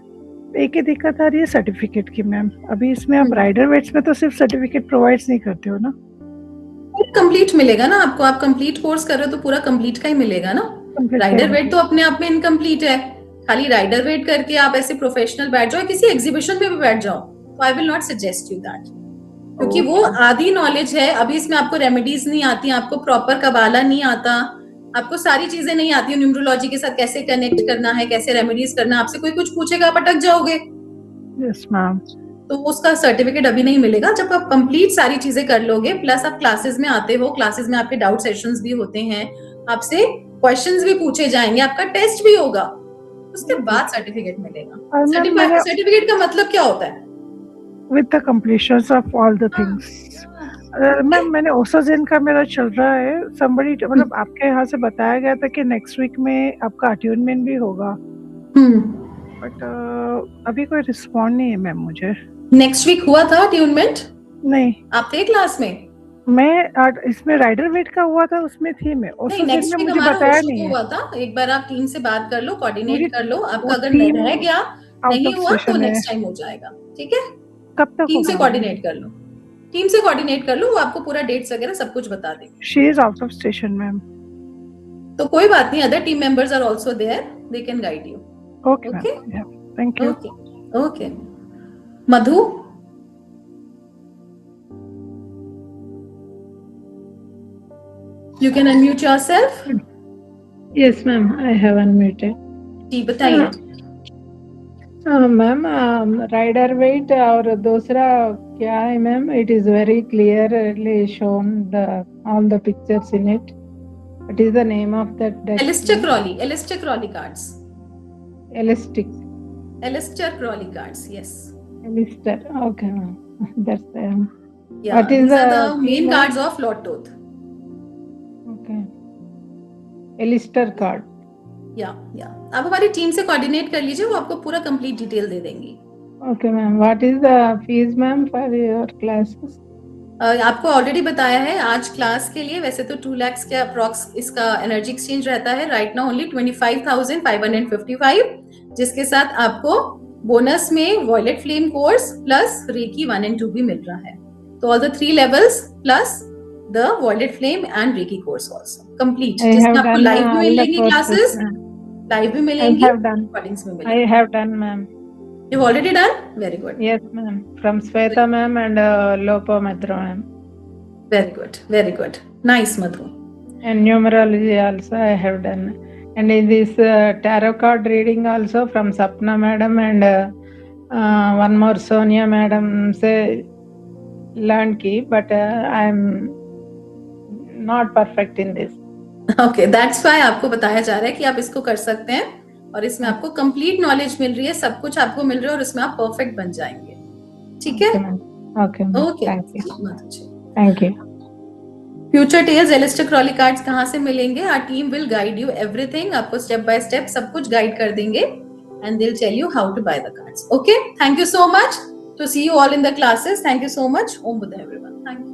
एक ही दिक्कत आ रही है सर्टिफिकेट की मैम। अभी इसमें आप राइडर वेट्स में तो सिर्फ सर्टिफिकेट प्रोवाइड्स नहीं करते हो ना? कंप्लीट मिलेगा ना आपको, आप कंप्लीट कोर्स कर रहे हो तो पूरा कंप्लीट का ही मिलेगा ना। राइडर वेट तो अपने आप में इनकम्प्लीट है, खाली राइडर वेट करके आप ऐसे प्रोफेशनल बैठ जाओ, किसी एग्जीबिशन में भी बैठ जाओ, तो I will not suggest you that, क्योंकि वो आधी नॉलेज है। अभी इसमें आपको रेमेडीज नहीं आती, आपको प्रॉपर कबाला नहीं आता, आपको सारी चीजें नहीं आती, न्यूमरोलॉजी के साथ कैसे कनेक्ट करना है, कैसे रेमेडीज करना, आपसे कोई कुछ पूछेगा आप अटक जाओगे। Yes ma'am. तो उसका सर्टिफिकेट अभी नहीं मिलेगा, जब आप कंप्लीट सारी चीजें कर लोगे, प्लस आप क्लासेस में आते हो, क्लासेस में आपके डाउट सेशंस भी होते हैं, आपसे क्वेश्चंस भी पूछे जाएंगे, आपका टेस्ट भी होगा, उसके बाद सर्टिफिकेट मिलेगा। सर्टिफिकेट का मतलब क्या होता है? With the completions of all the things. Ma'am मैंने ओसाजिन का मेरा चल रहा है, somebody मतलब आपके यहाँ से बताया गया था कि नेक्स्ट वीक में आपका अट्यूनमेंट भी होगा, बट अभी कोई रिस्पॉन्ड नहीं है मैम मुझे। नेक्स्ट वीक हुआ था अट्यूनमेंट? नहीं। आप थे क्लास में? मैं इसमें राइडर वेट का हुआ था, उसमें थी मैं। नहीं, नेक्स्ट वीक मुझे बताया नहीं हुआ था। एक बार आप टीम से बात कर लो, कोऑर्डिनेट कर लो, आपका अगर टीम रह गया नहीं हुआ तो है। नेक्स्ट टाइम हो जाएगा, ठीक है? कब तक टीम से कोऑर्डिनेट कर लो, टीम से कोऑर्डिनेट कर लो, वो आपको पूरा डेट्स वगैरह सब कुछ बता देंगे। She is out of station ma'am. तो कोई बात नहीं, other team members are also there, they can guide you. Okay thank you. Okay Madhu, you can unmute yourself। Yes ma'am, I have unmuted। जी बताइए। मैम राइडर वेट और दूसरा क्या है ma'am? It is very clearly shown all the pictures in it। What is the name of that deck? Aleister Crowley cards। Aleister Crowley cards, yes। Aleister, okay ma'am, that's the yeah, what is these are the main theme? cards of Lord Thoth। Okay, Aleister card। या आप हमारी team से coordinate कर लीजिए, वो आपको पूरा complete detail दे देंगी। Okay ma'am, what is the fees ma'am for your classes? आपको ऑलरेडी बताया है आज क्लास के लिए, वैसे तो 2 lakhs के अप्रॉक्स इसका एनर्जी एक्सचेंज रहता है, राइट नाउ ओनली 25,555, जिसके साथ आपको बोनस में violet flame course plus reiki 1 and 2 भी मिल रहा है। तो all the 3 levels plus the violet flame and reiki course also complete, I जिसमें have आपको done लाइव भी all the मिलेंगी courses, क्लासेस, ma'am. लाइव भी I मिलेंगी, have done. रिकॉर्डिंग्स में I मिलेंगी। have done, ma'am. You already done, very good, Yes, ma'am. From Sweta ma'am and Lopo Mitra ma'am. Very good, very good, nice Madhu. And numerology also I have done. And in this tarot card reading also from Sapna madam and one more Sonia madam say learned ki, but I am not perfect in this. Okay, that's why आपको बताया जा रहा है कि आप इसको कर सकते हैं और इसमें आपको कंप्लीट नॉलेज मिल रही है, सब कुछ आपको मिल रहा है और इसमें आप परफेक्ट बन जाएंगे। ठीक है, Okay, ma'am. Okay, ma'am. Okay, Thank you. Madhu ji. Thank you. Future tales Aleister Crowley cards कहाँ से मिलेंगे? Our team will guide you everything, आपको स्टेप बाय स्टेप सब कुछ गाइड कर देंगे and they will tell you how to buy the cards. Okay, thank you so much, to see you all in the classes. Thank you so much. Om Buddha everyone, thank you.